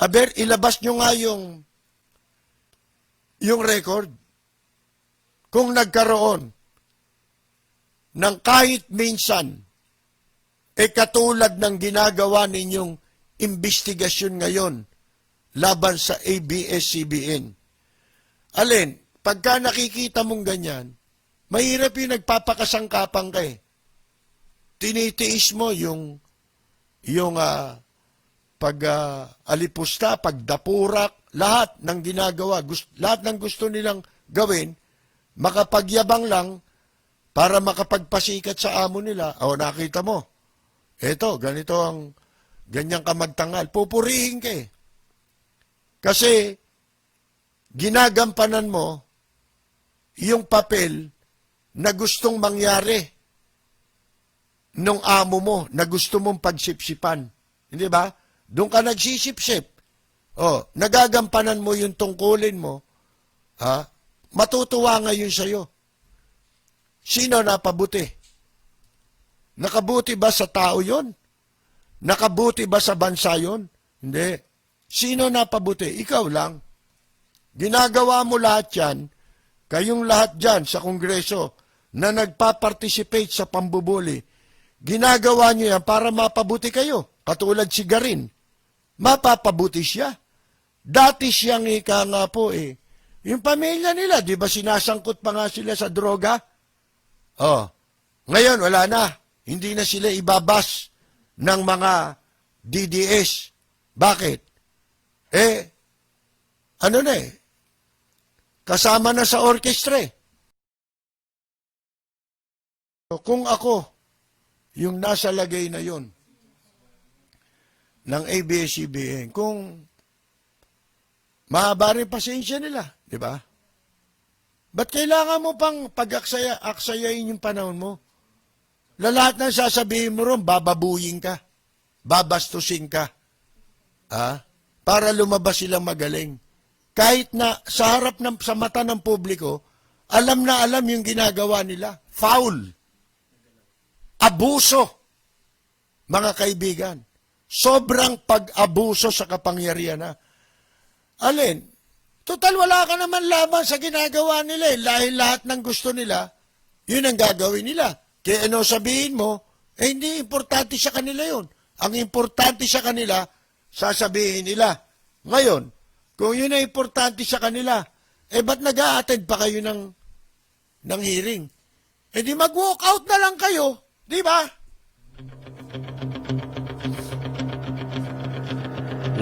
Aber, ilabas nyo nga yung record. Kung nagkaroon ng kahit minsan, katulad ng ginagawa ninyong investigasyon ngayon laban sa ABS-CBN. Alin, pagka nakikita mong ganyan, mahirap yung nagpapakasangkapang ka eh. Tinitiis mo yung pag-alipusta, pagdapurak, lahat ng ginagawa, lahat ng gusto nilang gawin, makapagyabang lang para makapagpasikat sa amo nila. O, nakita mo, eto, ganito ang ganyang kamagtangal. Pupurihin ka eh. Kasi, ginagampanan mo yung papel na gustong mangyari nung amo mo na gusto mong pagsipsipan. Hindi ba? Doon ka nagsisipsip. O, nagagampanan mo yung tungkulin mo, matutuwa ngayon sa'yo. Sino napabuti? Nakabuti ba sa tao yon? Nakabuti ba sa bansa yon? Hindi. Sino napabuti? Ikaw lang. Ginagawa mo lahat yan, kayong lahat dyan sa Kongreso na nagpa-participate sa pambubuli, ginagawa nyo yan para mapabuti kayo. Katulad si Garin. Mapapabuti siya. Dati siyang ika nga po eh. Yung pamilya nila, di ba sinasangkot pa nga sila sa droga? Oh, ngayon wala na. Hindi na sila ibabas ng mga DDS. Bakit? Ano na eh? Kasama na sa orkestra eh. Kung ako, yung nasa lagay na yon ng ABS-CBN, kung mahaba rin pasensya nila, di ba? Ba't kailangan mo pang pag-aksayain yung panahon mo? Lahat na sasabihin mo ron, bababuyin ka, babastusin ka, para lumabas silang magaling. Kahit na sa harap sa mata ng publiko, alam na alam yung ginagawa nila. Foul. Abuso. Mga kaibigan. Sobrang pag-abuso sa kapangyarihan na. Alin? Total, wala ka naman laban sa ginagawa nila eh. Dahil lahat ng gusto nila, yun ang gagawin nila. Kaya ano sabihin mo, hindi importante sa kanila yun. Ang importante sa kanila, sasabihin nila. Ngayon, kung yun ay importante sa kanila, ba't nag-a-attend pa kayo ng hearing? Di mag-walk out na lang kayo, di ba?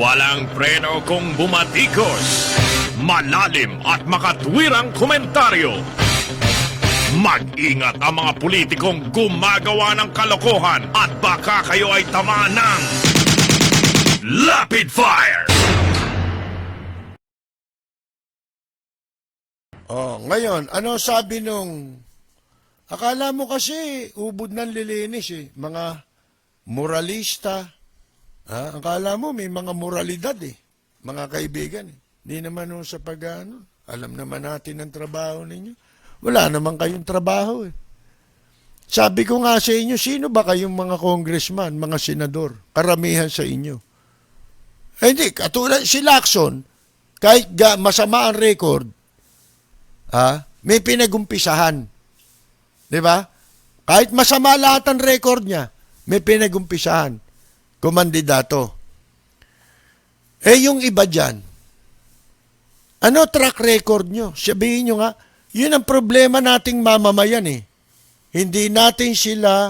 Walang preno kung bumatikos. Malalim at makatwirang komentaryo. Mag-ingat ang mga politikong gumagawa ng kalokohan at baka kayo ay tamaan ng Rapid Fire! Ngayon, ano sabi nung, akala mo kasi ubod ng lilinis eh, mga moralista, akala mo may mga moralidad eh, mga kaibigan eh. Hindi naman sa alam naman natin ang trabaho ninyo. Wala naman kayong trabaho eh. Sabi ko nga sa inyo, sino ba kayong mga congressman, mga senador, karamihan sa inyo? Hindi, katulad si Lacson, kahit masama ang record, may pinagumpisahan. Di ba? Kahit masama lahat ang record niya, may pinagumpisahan. Kumandidato. Yung iba dyan, ano track record nyo? Sabihin nyo nga, yun ang problema nating mamamayan eh. Hindi natin sila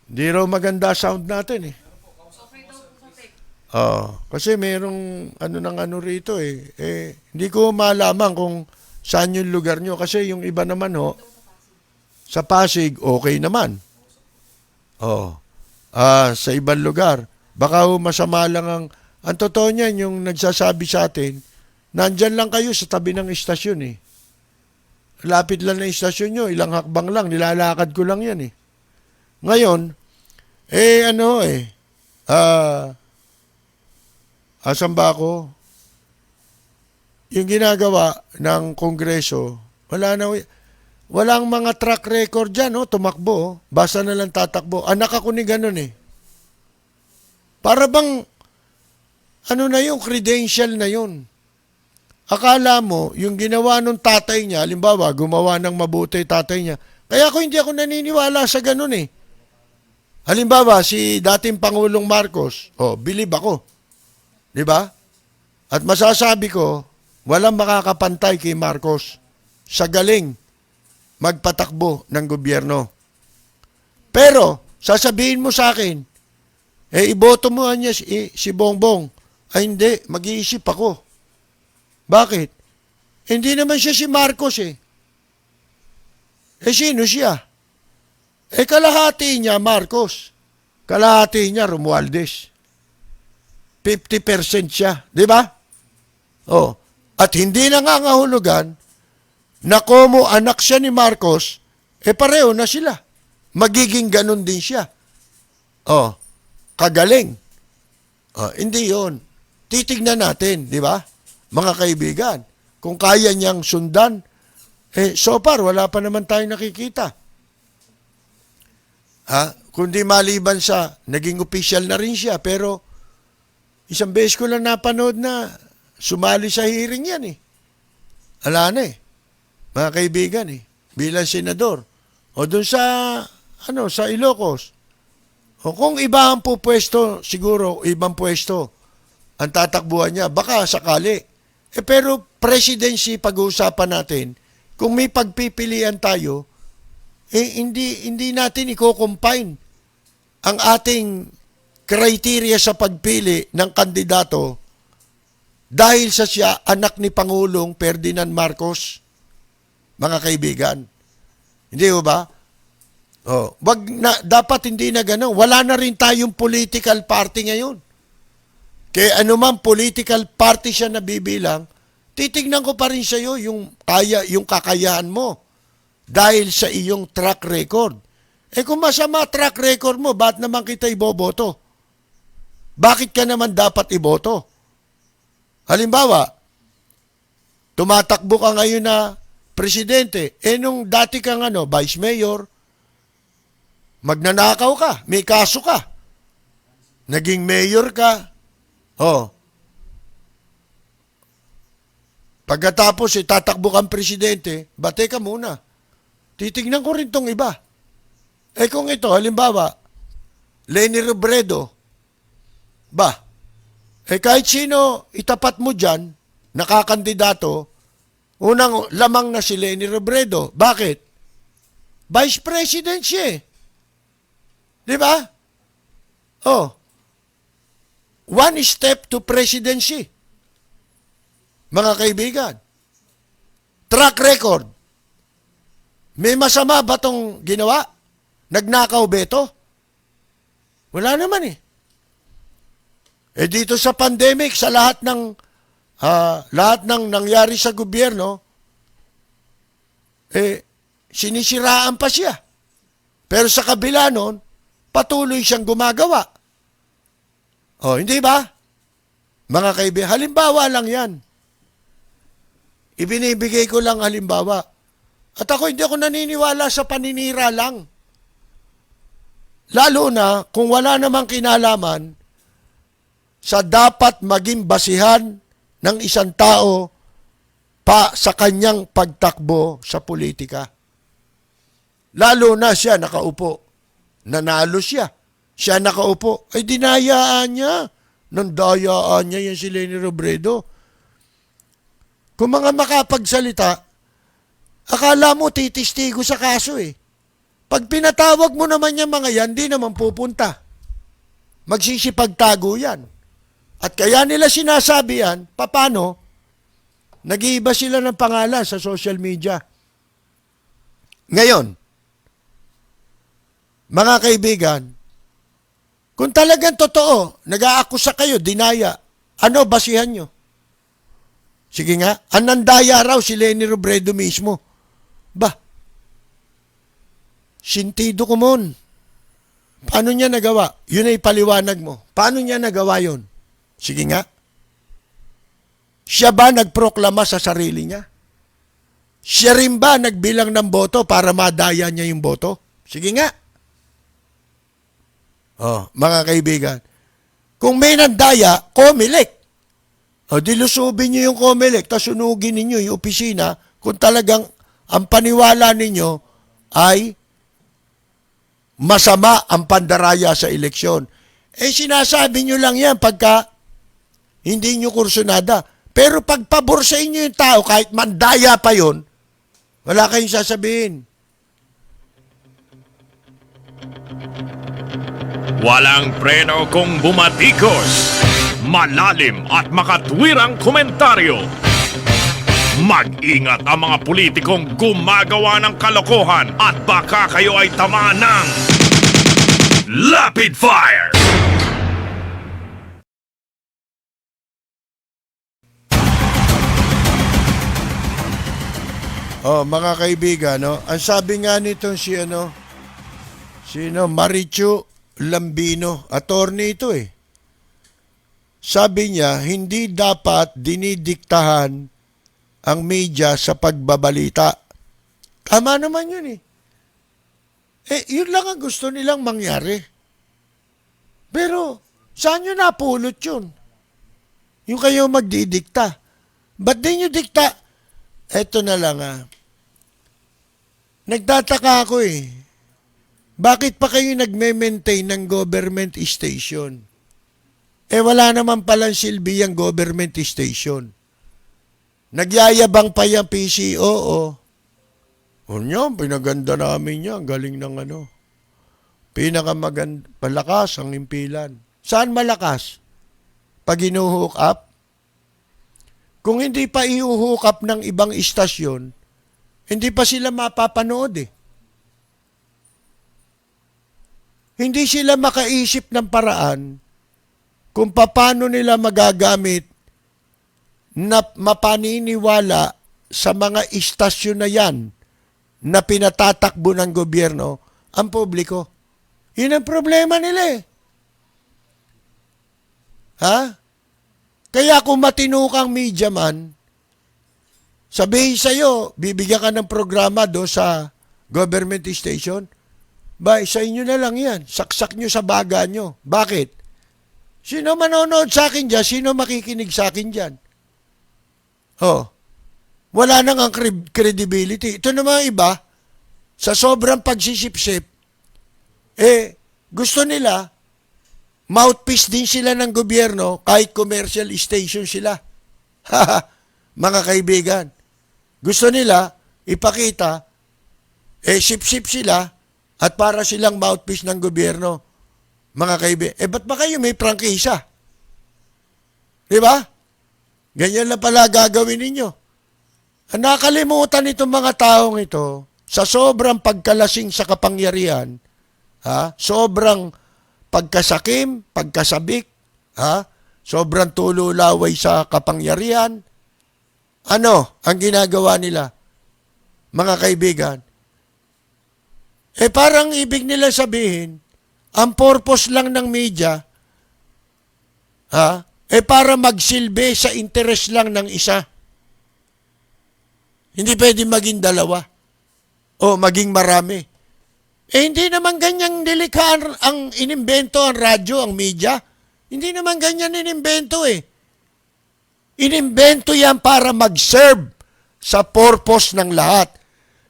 hindi raw maganda sound natin eh. Kasi merong ano rito eh. Hindi ko malaman kung saan yung lugar nyo. Kasi yung iba naman sa Pasig, okay naman. Sa ibang lugar, baka masama lang ang totoo niyan, yung nagsasabi sa atin, nandyan lang kayo sa tabi ng istasyon eh. Lapit lang na istasyon nyo, ilang hakbang lang, nilalakad ko lang yan eh. Ngayon, asan ba ako? Yung ginagawa ng Kongreso, wala na. walang mga track record dyan, oh, tumakbo. Oh. Basta na lang tatakbo. Anak ako ni ganun eh. Para bang, ano na yung credential na yun. Akala mo, yung ginawa nung tatay niya, halimbawa, gumawa ng mabuti tatay niya. Kaya hindi ako naniniwala sa ganun eh. Halimbawa, si dating Pangulong Marcos, bilib ako. Di ba? At masasabi ko, walang makakapantay kay Marcos sa galing magpatakbo ng gobyerno. Pero, sasabihin mo sa akin, iboto mo niya si Bongbong. Ay hindi, mag-iisip ako. Bakit? Hindi naman siya si Marcos eh. Sino siya? Kalahati niya Marcos. Kalahati niya Romualdez. 50% siya. Di ba? At hindi nangangahulugan na como anak siya ni Marcos, pareho na sila. Magiging ganun din siya. Kagaling. Hindi yon. Titignan natin, di ba? Mga kaibigan, kung kaya niyang sundan, so far, wala pa naman tayong nakikita. Kundi maliban sa, naging official na rin siya, pero isang beses ko lang napanood na sumali sa hearing yan eh. Ala na eh. Mga kaibigan eh. Bilang senador. O dun sa, sa Ilocos. O kung iba ang pupwesto, siguro ibang pwesto ang tatakbuhan niya, baka sakali. Pero presidency pag-uusapan natin, kung may pagpipilian tayo, hindi natin i-confine ang ating criteria sa pagpili ng kandidato dahil sa siya anak ni Pangulong Ferdinand Marcos, mga kaibigan. Hindi ba? Dapat hindi na gano'n. Wala na rin tayong political party ngayon. Kaya anuman political party siya nabibilang, titignan ko pa rin sa iyo yung kakayahan mo dahil sa iyong track record. Kung masama track record mo, ba't naman kita iboboto? Bakit ka naman dapat iboto? Halimbawa, tumatakbo ka ngayon na presidente, nung dati kang vice mayor, magnanakaw ka, may kaso ka. Naging mayor ka, pagkatapos tatakbo kang presidente, bate ka muna. Titignan ko rin tong iba. Kung ito, halimbawa, Leni Robredo, kahit sino itapat mo dyan, nakakandidato, unang lamang na si Leni Robredo. Bakit? Vice President siya eh. Di ba? One step to presidency. Mga kaibigan, track record. May masama ba tong ginawa? Nagnakaw beto? Wala naman eh. Dito sa pandemic, sa lahat ng nangyari sa gobyerno, sinisiraan pa siya. Pero sa kabila nun, patuloy siyang gumagawa. Hindi ba? Mga kaibigan, halimbawa lang yan. Ibinibigay ko lang halimbawa. At hindi ako naniniwala sa paninira lang. Lalo na kung wala namang kinalaman sa dapat maging basihan ng isang tao pa sa kanyang pagtakbo sa politika. Lalo na siya nakaupo. Nanalo siya. Siya nakaupo. Dinayaan niya. Nandayaan niya yan si Leni Robredo. Kung mga makapagsalita, akala mo titistigo sa kaso eh. Pag pinatawag mo naman yung mga yan, di naman pupunta. Magsisipagtago yan. At kaya nila sinasabi yan, paano? Nag-iiba sila ng pangalan sa social media. Ngayon, mga kaibigan, kung talagang totoo, nag-aakusa kayo, dinaya, ano basihan nyo? Sige nga, anandaya raw si Leni Robredo mismo. Sintido ko mon. Paano niya nagawa? Yun ay paliwanag mo. Paano niya nagawa yun? Sige nga. Siya ba nagproklama sa sarili niya? Siya rin ba nagbilang ng boto para madaya niya yung boto? Sige nga. Oh, mga kaibigan. Kung may nandaya, COMELEC. O, dilusubin niyo yung COMELEC, tapos sunugin ninyo yung opisina kung talagang ang paniwala ninyo ay masama ang pandaraya sa eleksyon. Eh, sinasabi nyo lang yan pagka hindi nyo kursunada. Pero pag pabor sa inyo yung tao, kahit mandaya pa yon, wala kayong sasabihin. Walang preno kung bumatikos. Malalim at makatwirang komentaryo. Mag-ingat ang mga politikong gumagawa ng kalokohan at baka kayo ay tamaan ng Lapid Fire! Oh, mga kaibigan, no? Ang sabi nga nito Marichu Lambino, attorney ito eh. Sabi niya, hindi dapat dinidiktahan ang media sa pagbabalita. Tama naman yun eh. Yun lang ang gusto nilang mangyari. Pero, saan nyo napulot yun? Yung kayo magdidikta. Ba't di nyo dikta? Eto na lang Nagtataka ako eh. Bakit pa kayo nagme-maintain ng government station? Wala naman palang silbi yung government station. Nagyayabang pa yung PCO. Pinaganda namin yan. Galing ng malakas ang impilan. Saan malakas? Pag inuhook up? Kung hindi pa iuhook up ng ibang istasyon, hindi pa sila mapapanood eh. Hindi sila makaisip ng paraan kung paano nila magagamit na mapaniniwala sa mga istasyon na yan na pinatatakbo ng gobyerno ang publiko. Yun ang problema nila eh. Ha? Kaya kung matino kang media man, sabihin sa'yo, bibigyan ka ng programa do sa government station, sa inyo na lang yan. Saksak nyo sa baga nyo. Bakit? Sino manonood sa akin dyan? Sino makikinig sa akin dyan? Wala nang ang credibility. Ito naman iba, sa sobrang pagsisip-sip, gusto nila, mouthpiece din sila ng gobyerno kahit commercial station sila. Mga kaibigan. Gusto nila ipakita, sip-sip sila at para silang mouthpiece ng gobyerno. Mga kaibigan. Ba't ba kayo may prangkisa? Diba? Ganyan lang pala gagawin ninyo. Ang nakalimutan itong mga taong ito, sa sobrang pagkalasing sa kapangyarihan, sobrang pagkasakim, pagkasabik, sobrang tululaway sa kapangyarihan, ano ang ginagawa nila? Mga kaibigan, parang ibig nila sabihin, ang purpose lang ng media, para magsilbi sa interes lang ng isa. Hindi pwede maging dalawa o maging marami. Hindi naman ganyan nilikhaan ang inimbento ang radyo, ang media. Hindi naman ganyan inimbento eh. Inimbento yan para mag-serve sa purpose ng lahat.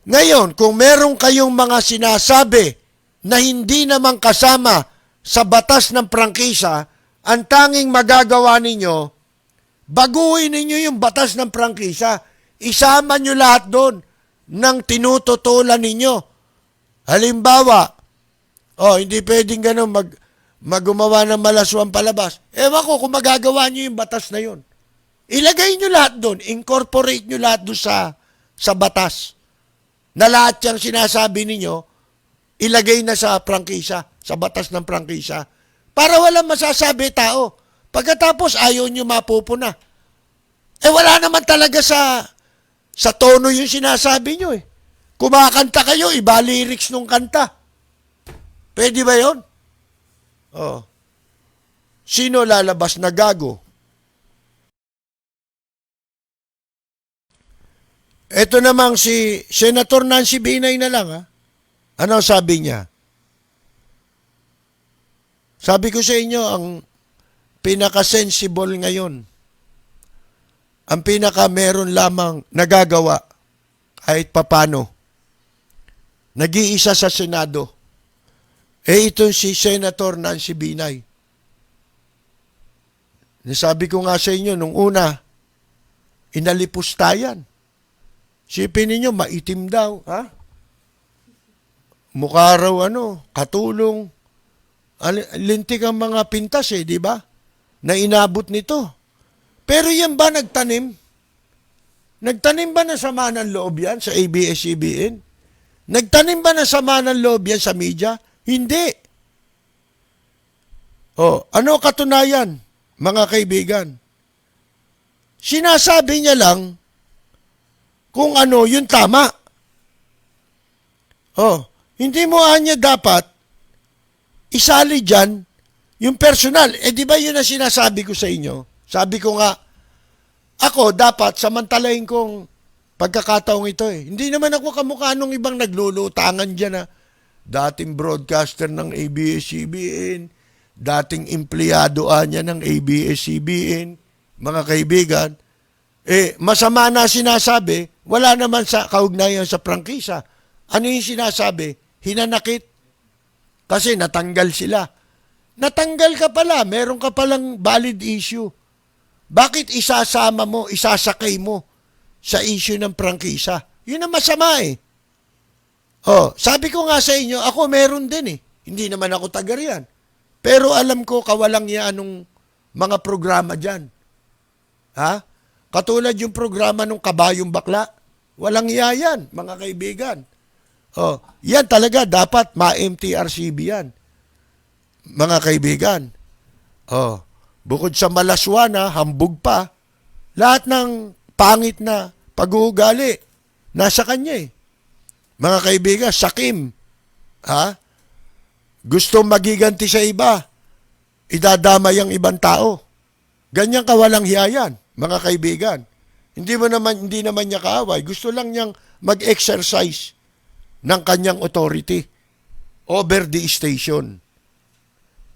Ngayon, kung meron kayong mga sinasabi na hindi naman kasama sa batas ng prangkisa, ang tanging magagawa ninyo, baguhin ninyo yung batas ng prangkisa. Isama nyo lahat doon ng tinututulan ninyo. Halimbawa, hindi pwedeng ganun magumawa ng malaswang palabas. Ewan ko kung magagawa nyo yung batas na yun. Ilagay nyo lahat doon, incorporate nyo lahat doon sa batas. Na lahat yung sinasabi ninyo, ilagay na sa prangkisa, sa batas ng prangkisa. Para walang masasabi tao. Pagkatapos ayaw nyo mapupuna. Wala naman talaga sa tono yung sinasabi nyo eh. Kumakanta kayo, iba lyrics nung kanta. Pwede ba yun? Sino lalabas na gago? Ito namang si Senator Nancy Binay na lang, ha? Ano sabi niya? Sabi ko sa inyo, ang pinaka-sensible ngayon, ang pinaka-meron lamang nagagawa kahit papano, nag-iisa sa Senado, ito si Senator Nancy Binay. Nasabi ko nga sa inyo, nung una, inalipustayan. Sipin ninyo, maitim daw, ha? Mukha raw, katulong. Lintik ang mga pintas, di ba? Na inabot nito. Pero yan ba nagtanim? Nagtanim ba na sama ng loob yan sa ABS-CBN? Nagtanim ba na sama ng loob yan sa media? Hindi. Ano katunayan, mga kaibigan? Sinasabi niya lang kung ano yung tama. Hindi mo anya dapat isali dyan yung personal. Di ba yun ang sinasabi ko sa inyo? Sabi ko nga, ako dapat samantalahin kong pagkakataong ito eh. Hindi naman ako kamukha nung ibang naglulutangan dyan na dating broadcaster ng ABS-CBN, dating empleyado niya ng ABS-CBN, mga kaibigan. Masama na sinasabi, wala naman sa kaugnayan sa prangkisa. Ano yung sinasabi? Hinanakit. Kasi natanggal sila. Natanggal ka pala, meron ka palang valid issue. Bakit isasama mo, isasakay mo sa issue ng prangkisa? Yun ang masama eh. Sabi ko nga sa inyo, ako meron din eh. Hindi naman ako taga riyan. Pero alam ko kawalang yan nung mga programa dyan. Ha? Katulad yung programa ng Kabayong Bakla. Walang iya yan, mga kaibigan. Yan talaga dapat ma-MTRCB yan. Mga kaibigan. Bukod sa malaswa hambog pa, lahat ng pangit na pag-uugali, nasa kanya eh. Mga kaibigan, sakim. Gusto magiganti sa iba, idadamay ang ibang tao. Ganyan kawalang hiya yan, mga kaibigan. Hindi naman niya kaaway. Gusto lang niyang mag-exercise ng kanyang authority over the station.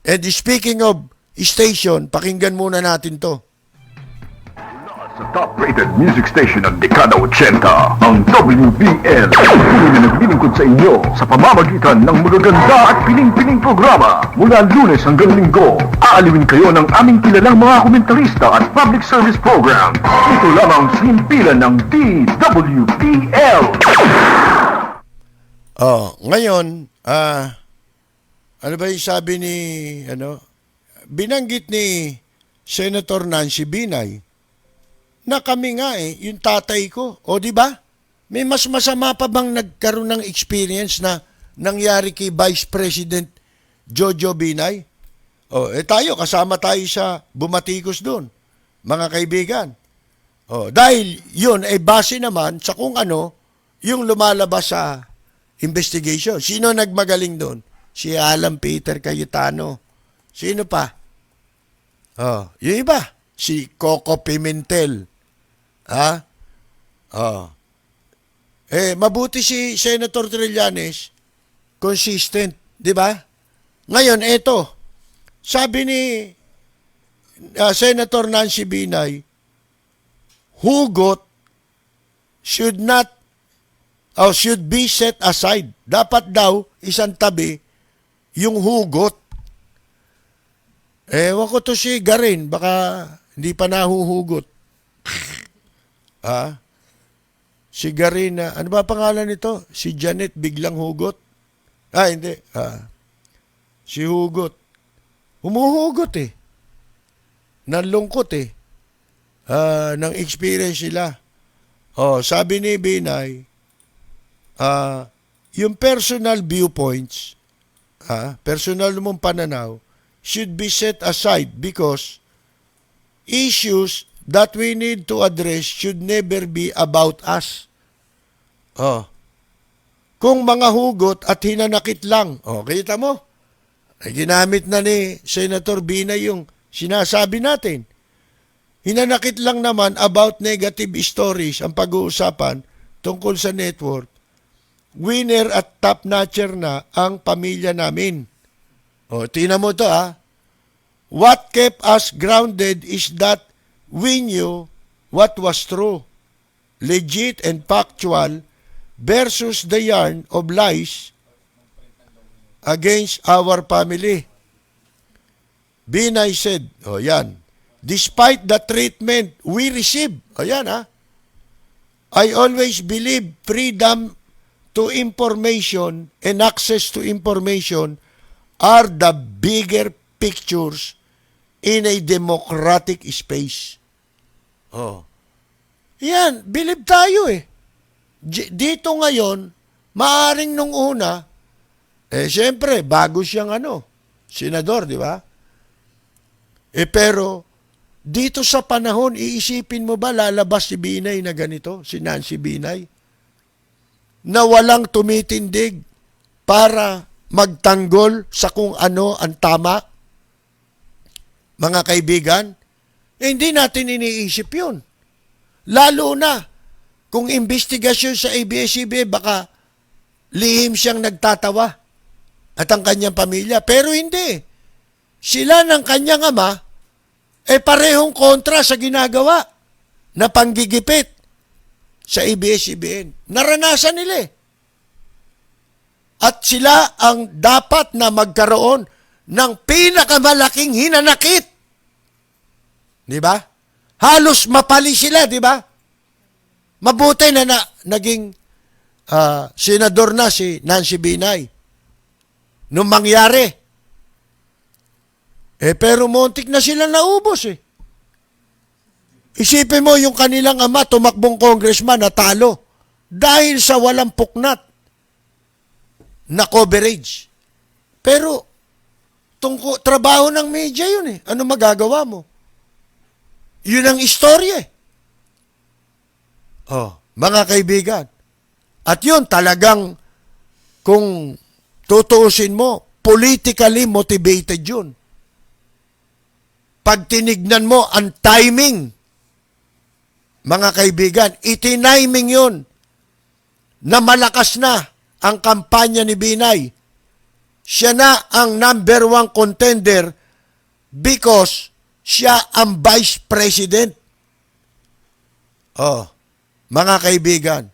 And speaking of station, pakinggan muna natin to. Sa top-rated music station ng Dekada 80, ang WBL. Patuloy na naglilingkod sa inyo sa pamamagitan ng magaganda at piling-piling programa. Mula Lunes hanggang Linggo, aaliwin kayo ng aming kilalang mga komentarista at public service program. Ito lamang sa himpilan ng DWBL. Ngayon, ano ba yung sabi ni, binanggit ni Senator Nancy Binay na kami nga yung tatay ko. Di ba? May mas masama pa bang nagkaroon ng experience na nangyari kay Vice President Jojo Binay? Tayo, kasama tayo sa bumatikos doon, mga kaibigan. Dahil yun ay base naman sa kung ano yung lumalabas sa investigation. Sino nagmagaling doon? Si Alan Peter Cayetano. Sino pa? Yung iba. Si Coco Pimentel. Mabuti si Senator Trillanes, consistent, di ba? Ngayon, eto, sabi ni Senator Nancy Binay, hugot should be set aside. Dapat daw, isang tabi, yung hugot. Ewan ko to si Garin, baka hindi pa nahuhugot. Si Garin, ano ba pangalan nito? Si Janet biglang hugot? Hindi. Si Hugot. Humuhugot eh. Nalungkot eh. Ng experience sila. Sabi ni Binay, yung personal viewpoints, personal mong pananaw, should be set aside because issues that we need to address should never be about us. Kung mga hugot at hinanakit lang, kita mo, ginamit na ni Senator Binay yung sinasabi natin. Hinanakit lang naman about negative stories ang pag-uusapan tungkol sa network, winner at top notcher na ang pamilya namin. O, tingnan mo to ha. What kept us grounded is that we knew what was true, legit and factual versus the yarn of lies against our family. Binay said, o yan, despite the treatment we received, o yan ha, I always believe freedom to information and access to information are the bigger pictures in a democratic space. Oh. Yan, believe tayo eh. Dito ngayon, maaring nung una, siyempre, bago siyang senador, di ba? Pero, dito sa panahon, iisipin mo ba lalabas si Binay na ganito, si Nancy Binay? Na walang tumitindig para magtanggol sa kung ano ang tama? Mga kaibigan, hindi natin iniisip yun. Lalo na, kung investigasyon sa ABS-CBN, baka lihim siyang nagtatawa at ang kanyang pamilya. Pero hindi. Sila ng kanyang ama, parehong kontra sa ginagawa na panggigipit sa ABS-CBN. Naranasan nila eh. At sila ang dapat na magkaroon ng pinakamalaking hinanakit. Di ba? Halos mapali sila, di ba? Mabuti na, naging senador na si Nancy Binay. Nung mangyari. Pero muntik na sila naubos eh. Isipin mo yung kanilang ama, tumakbong congressman, natalo. Dahil sa walang puknat na coverage. Pero, trabaho ng media yun eh. Ano magagawa mo? Yun ang istorya eh. Oh, mga kaibigan. At yun talagang, kung tutuusin mo, politically motivated yun. Pag tinignan mo ang timing, mga kaibigan, itiniming yun na malakas na ang kampanya ni Binay. Siya na ang number 1 contender because siya ang vice president. Oh, mga kaibigan.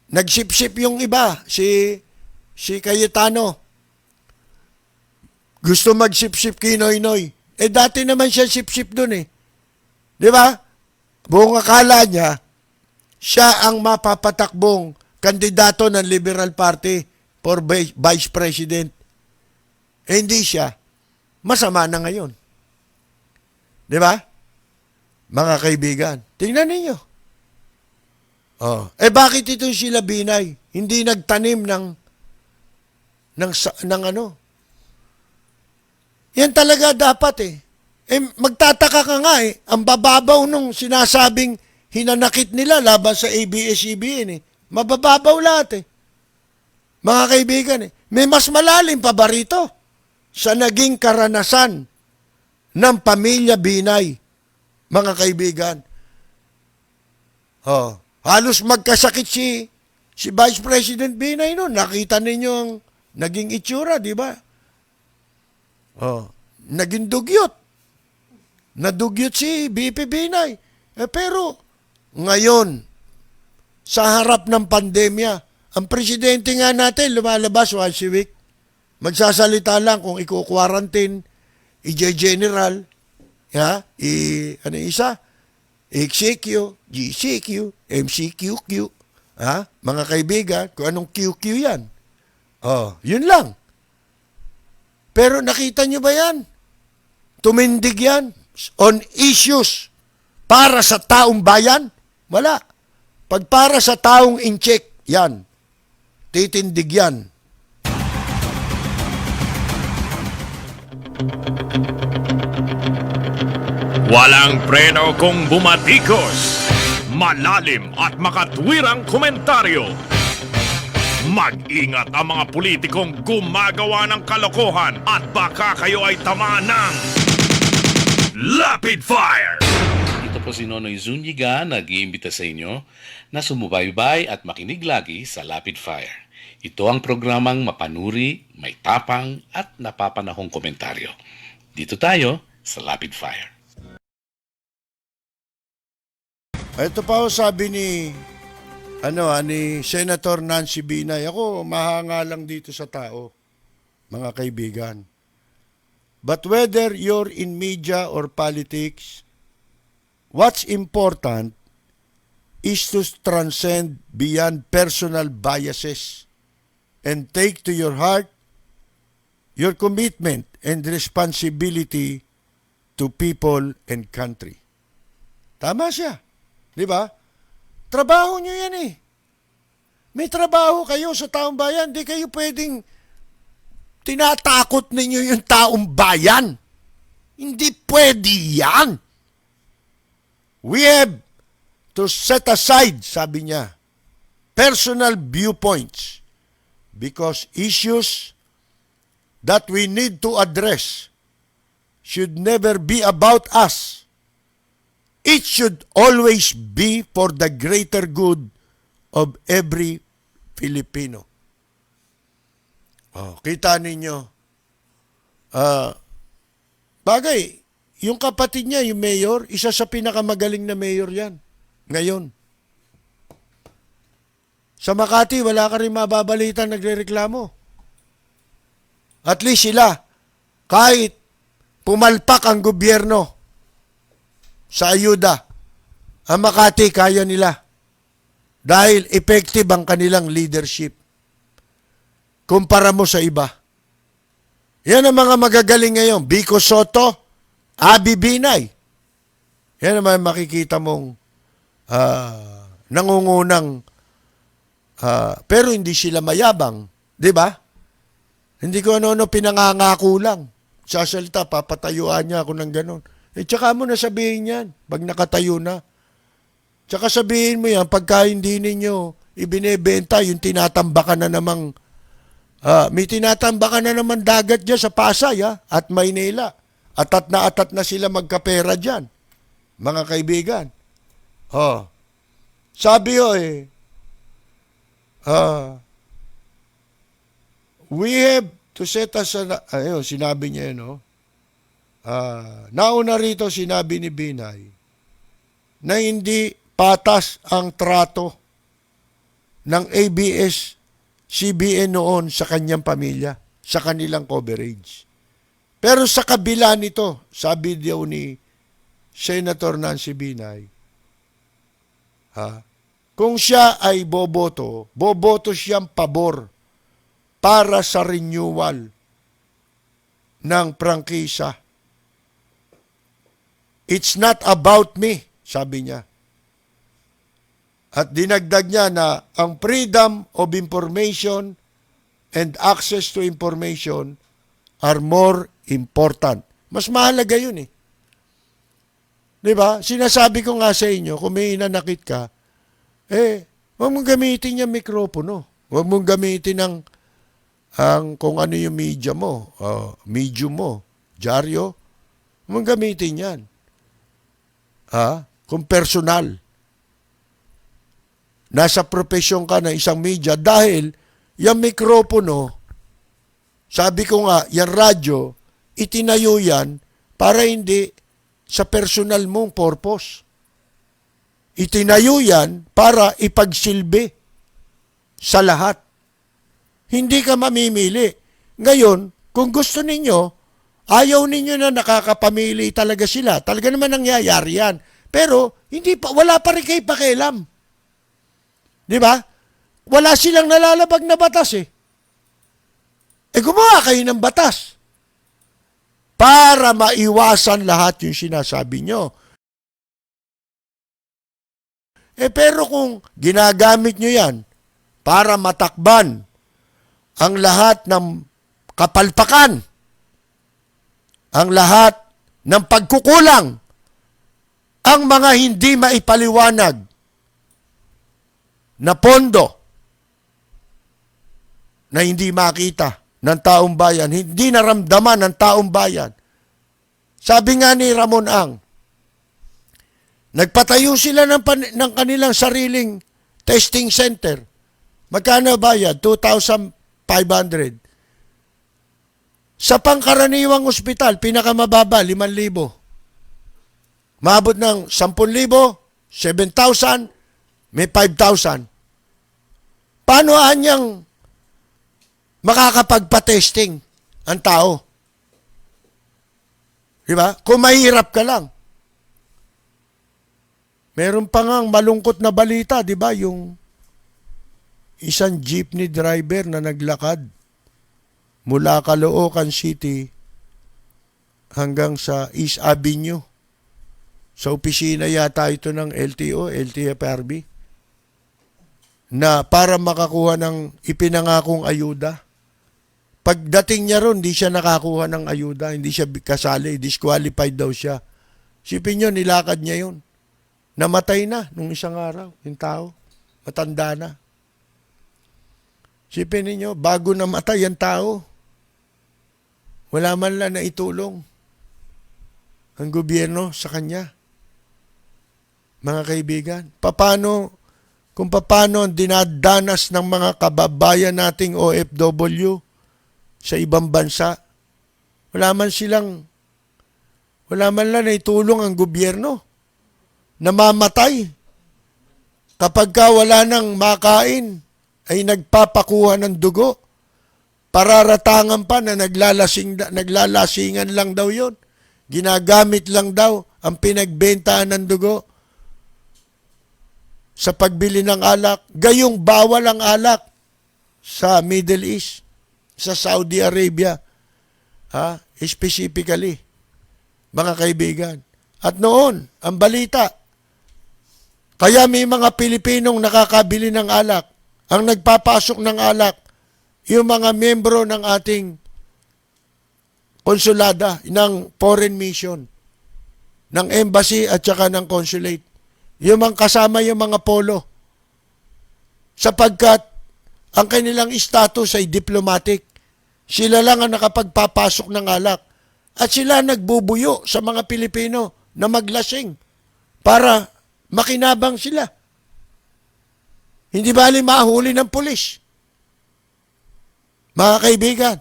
Nagsip-sip yung iba, si Cayetano. Gusto magsip-sip kay Noynoy. Dati naman siya sip-sip dun eh. Di ba? Buong akala niya, siya ang mapapatakbong kandidato ng Liberal Party for Vice President. Hindi siya. Masama na ngayon. Di ba? Mga kaibigan, tingnan ninyo. Bakit ito sila Binay? Hindi nagtanim ng Yan talaga dapat eh. Magtataka ka nga eh. Ang bababaw nung sinasabing hinanakit nila laban sa ABS-CBN eh. Mabababaw lahat eh. Mga kaibigan eh. May mas malalim pa ba rito sa naging karanasan ng pamilya Binay? Mga kaibigan. Halos magkasakit si Vice President Binay noon. Nakita ninyo ang naging itsura, di ba? Naging dugyot. Nadugyot si BP Binay. Pero, ngayon, sa harap ng pandemya, ang presidente nga natin lumalabas once a week. Magsasalita lang kung i-quarantine, i-general, XCQ, GCQ, MCQQ, mga kaibigan, kung anong QQ yan. Yun lang. Pero nakita nyo ba yan? Tumindig yan on issues para sa taong bayan? Wala. Pag para sa taong incheck, yan. Titindig yan. Walang preno kung bumatikos. Malalim at makatwirang komentaryo. Mag-ingat ang mga politikong gumagawa ng kalokohan at baka kayo ay tamaan ng Lapid Fire! Dito po si Nonoy Zuniga, nag-iimbita sa inyo na sumubaybay at makinig lagi sa Lapid Fire. Ito ang programang mapanuri, may tapang at napapanahong komentaryo. Dito tayo sa Lapid Fire. Ito pa ho sabi ni Senator Nancy Binay. Ako, mahanga lang dito sa tao, mga kaibigan. But whether you're in media or politics, what's important is to transcend beyond personal biases and take to your heart your commitment and responsibility to people and country. Tama siya. Di ba? Trabaho nyo yan eh. May trabaho kayo sa taong bayan. Di kayo pwedeng tinatakot ninyo yung taong bayan. Hindi pwede yan. We have to set aside, sabi niya, personal viewpoints because issues that we need to address should never be about us. It should always be for the greater good of every Filipino. Oh, kita ninyo. Bagay, yung kapatid niya, yung mayor, isa sa pinakamagaling na mayor yan. Ngayon. Sa Makati, wala ka rin mababalita nagrereklamo. At least sila, kahit pumalpak ang gobyerno sa ayuda, ang Makati kaya nila. Dahil effective ang kanilang leadership. Kumpara mo sa iba. Yan ang mga magagaling ngayon. Vico Soto, Abby Binay. Yan naman makikita mong nangungunang pero hindi sila mayabang. Di ba? Hindi ko ano-ano pinangangako lang. Sa salita, papatayuan niya ako ng ganon. Tsaka mo na sabihin yan pag nakatayo na. Tsaka sabihin mo yan pagka hindi ninyo ibinebenta yung tinatambakan na namang may tinatambakan na naman dagat dyan sa Pasay at Maynila. Atat na sila magkapera dyan. Mga kaibigan. Sabi we have to set us sinabi niya nauna rito sinabi ni Binay na hindi patas ang trato ng ABS-CBN noon sa kanyang pamilya, sa kanilang coverage. Pero sa kabila nito, sabi daw ni Senator Nancy Binay, kung siya ay boboto siyang pabor para sa renewal ng prangkisa. It's not about me, sabi niya. At dinagdag niya na ang freedom of information and access to information are more important. Mas mahalaga yun eh. Diba? Sinasabi ko nga sa inyo, kung may inanakit ka, huwag mong gamitin yung mikropono. Huwag mong gamitin kung ano yung media mo, medium mo, dyaryo. Huwag mong gamitin yan. Kung personal. Nasa profesyon ka ng isang media dahil yung mikropono, sabi ko nga, yung radyo, itinayo yan para hindi sa personal mong purpose. Itinayo yan para ipagsilbi sa lahat. Hindi ka mamimili. Ngayon, kung gusto ninyo, ayaw ninyo na nakakapamili talaga sila. Talaga naman nangyayari yan. Pero, wala pa rin kayo pakialam. Di ba? Wala silang nalalabag na batas eh. Gumawa kayo ng batas para maiwasan lahat yung sinasabi nyo. Pero kung ginagamit nyo yan para matakban ang lahat ng kapalpakan, ang lahat ng pagkukulang, ang mga hindi maipaliwanag na pondo na hindi makita ng taong bayan, hindi naramdaman ng taong bayan. Sabi nga ni Ramon Ang, Nagpatayo sila ng kanilang sariling testing center. Magkano bayad? 2,500. Sa pangkaraniwang ospital, pinakamababa, 5,000. Maabot ng 10,000, 7,000, may 5,000. Paano anyang makakapagpa-testing ang tao? Diba? Kung mahirap ka lang. Meron pa ngang malungkot na balita, di ba? Yung isang jeepney driver na naglakad mula Caloocan City hanggang sa East Avenue. Sa opisina yata ito ng LTO, LTFRB, na para makakuha ng ipinangakong ayuda. Pagdating niya ron, hindi siya nakakuha ng ayuda, hindi siya kasali, disqualified daw siya. Sipin nyo, nilakad niya yun. Namatay na nung isang araw, yung tao. Matanda na. Sipin ninyo, bago namatay ang tao, wala man lang na itulong ang gobyerno sa kanya. Mga kaibigan, kung paano ang dinadanas ng mga kababayan nating OFW sa ibang bansa, wala man lang na itulong ang gobyerno. Namamatay. Kapag wala nang makain, ay nagpapakuha ng dugo. Pararatangan pa na naglalasingan lang daw yon. Ginagamit lang daw ang pinagbentahan ng dugo sa pagbili ng alak. Gayong bawal ang alak sa Middle East, sa Saudi Arabia. Specifically, mga kaibigan. At noon, ang balita, kaya may mga Pilipinong nakakabili ng alak. Ang nagpapasok ng alak, yung mga membro ng ating konsulada, ng foreign mission, ng embassy at saka ng consulate. Yung mga kasama yung mga polo. Sapagkat ang kanilang status ay diplomatic. Sila lang ang nakapagpapasok ng alak. At sila nagbubuyo sa mga Pilipino na maglasing para makinabang sila. Hindi bali mahuli ng pulis. Mga kaibigan,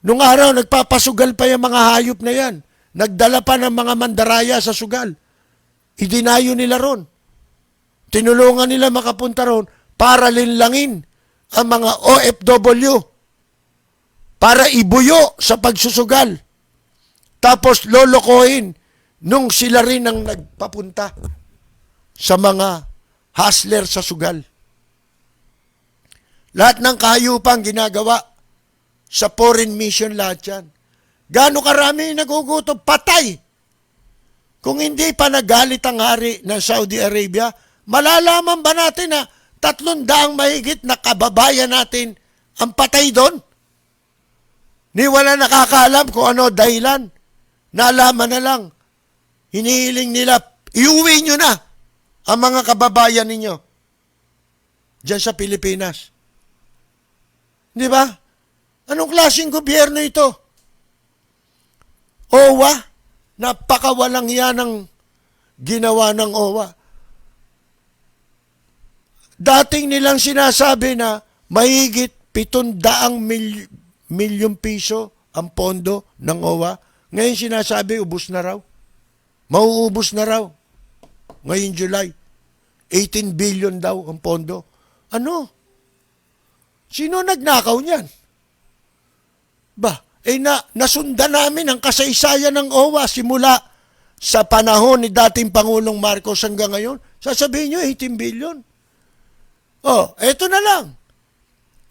nung araw nagpapasugal pa yung mga hayop na yan. Nagdala pa ng mga mandaraya sa sugal. Idinayo nila ron. Tinulungan nila makapunta ron para linlangin ang mga OFW para ibuyo sa pagsusugal. Tapos lolokohin nung sila rin ang nagpapunta sa mga hustler sa sugal. Lahat ng kahayupang ginagawa sa foreign mission, lahat yan. Gaano karami nagugutom? Patay! Kung hindi pa nagalit ang hari ng Saudi Arabia, malalaman ba natin na 300 mahigit na kababayan natin ang patay doon? Ni wala nakakaalam kung ano dahilan. Naalaman na lang. Hinihiling nila, iuwi nyo na ang mga kababayan ninyo diyan sa Pilipinas. Di ba? Anong klaseng gobyerno ito? OWA? Napakawalang yan ang ginawa ng OWA. Dating nilang sinasabi na mahigit 700 milyong piso ang pondo ng OWA. Ngayon sinasabi, ubos na raw. Mauubos na raw. Ngayon July. 18 billion daw ang pondo. Ano? Sino nagnakaw niyan? Nasundan namin ang kasaysayan ng OWA simula sa panahon ni dating Pangulong Marcos hanggang ngayon. Sasabihin nyo, 18 billion. Eto na lang.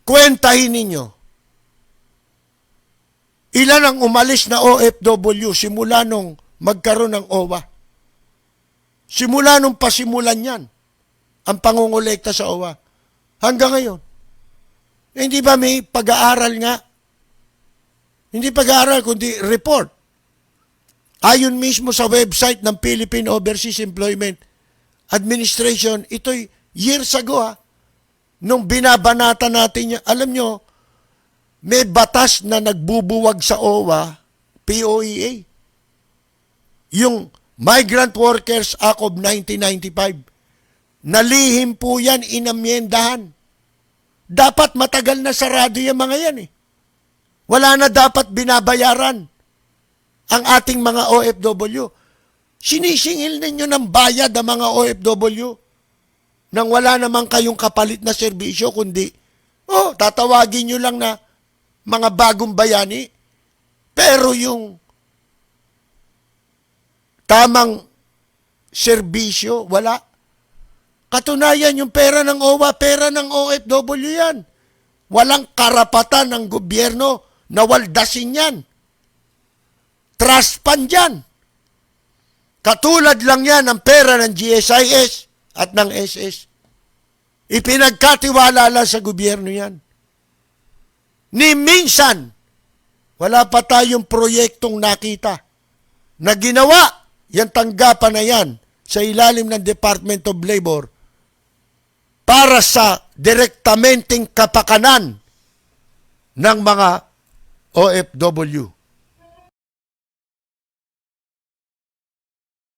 Kwentahin ninyo. Ilan ang umalis na OFW simula nung magkaroon ng OWA? Simula nung pasimulan yan, ang pangungulekta sa OWA. Hanggang ngayon. Hindi ba may pag-aaral nga? Hindi pag-aaral, kundi report. Ayon mismo sa website ng Philippine Overseas Employment Administration, ito'y years ago nung binabanata natin niya. Alam nyo, may batas na nagbubuwag sa OWA, POEA. Yung Migrant Workers Act of 1995. Nalihim po yan, inamyendahan. Dapat matagal na sarado yung mga yan eh. Wala na dapat binabayaran ang ating mga OFW. Sinisingil ninyo ng bayad ang mga OFW nang wala naman kayong kapalit na serbisyo, kundi, tatawagin nyo lang na mga bagong bayani. Pero yung tamang serbisyo, wala. Katunayan, yung pera ng OWA, pera ng OFW yan. Walang karapatan ng gobyerno na waldasin yan. Trust fund yan. Katulad lang yan ang pera ng GSIS at ng SS. Ipinagkatiwala lang sa gobyerno yan. Ni minsan, wala pa tayong proyektong nakita na ginawa yung tanggapan na yan sa ilalim ng Department of Labor para sa direktamenteng kapakanan ng mga OFW.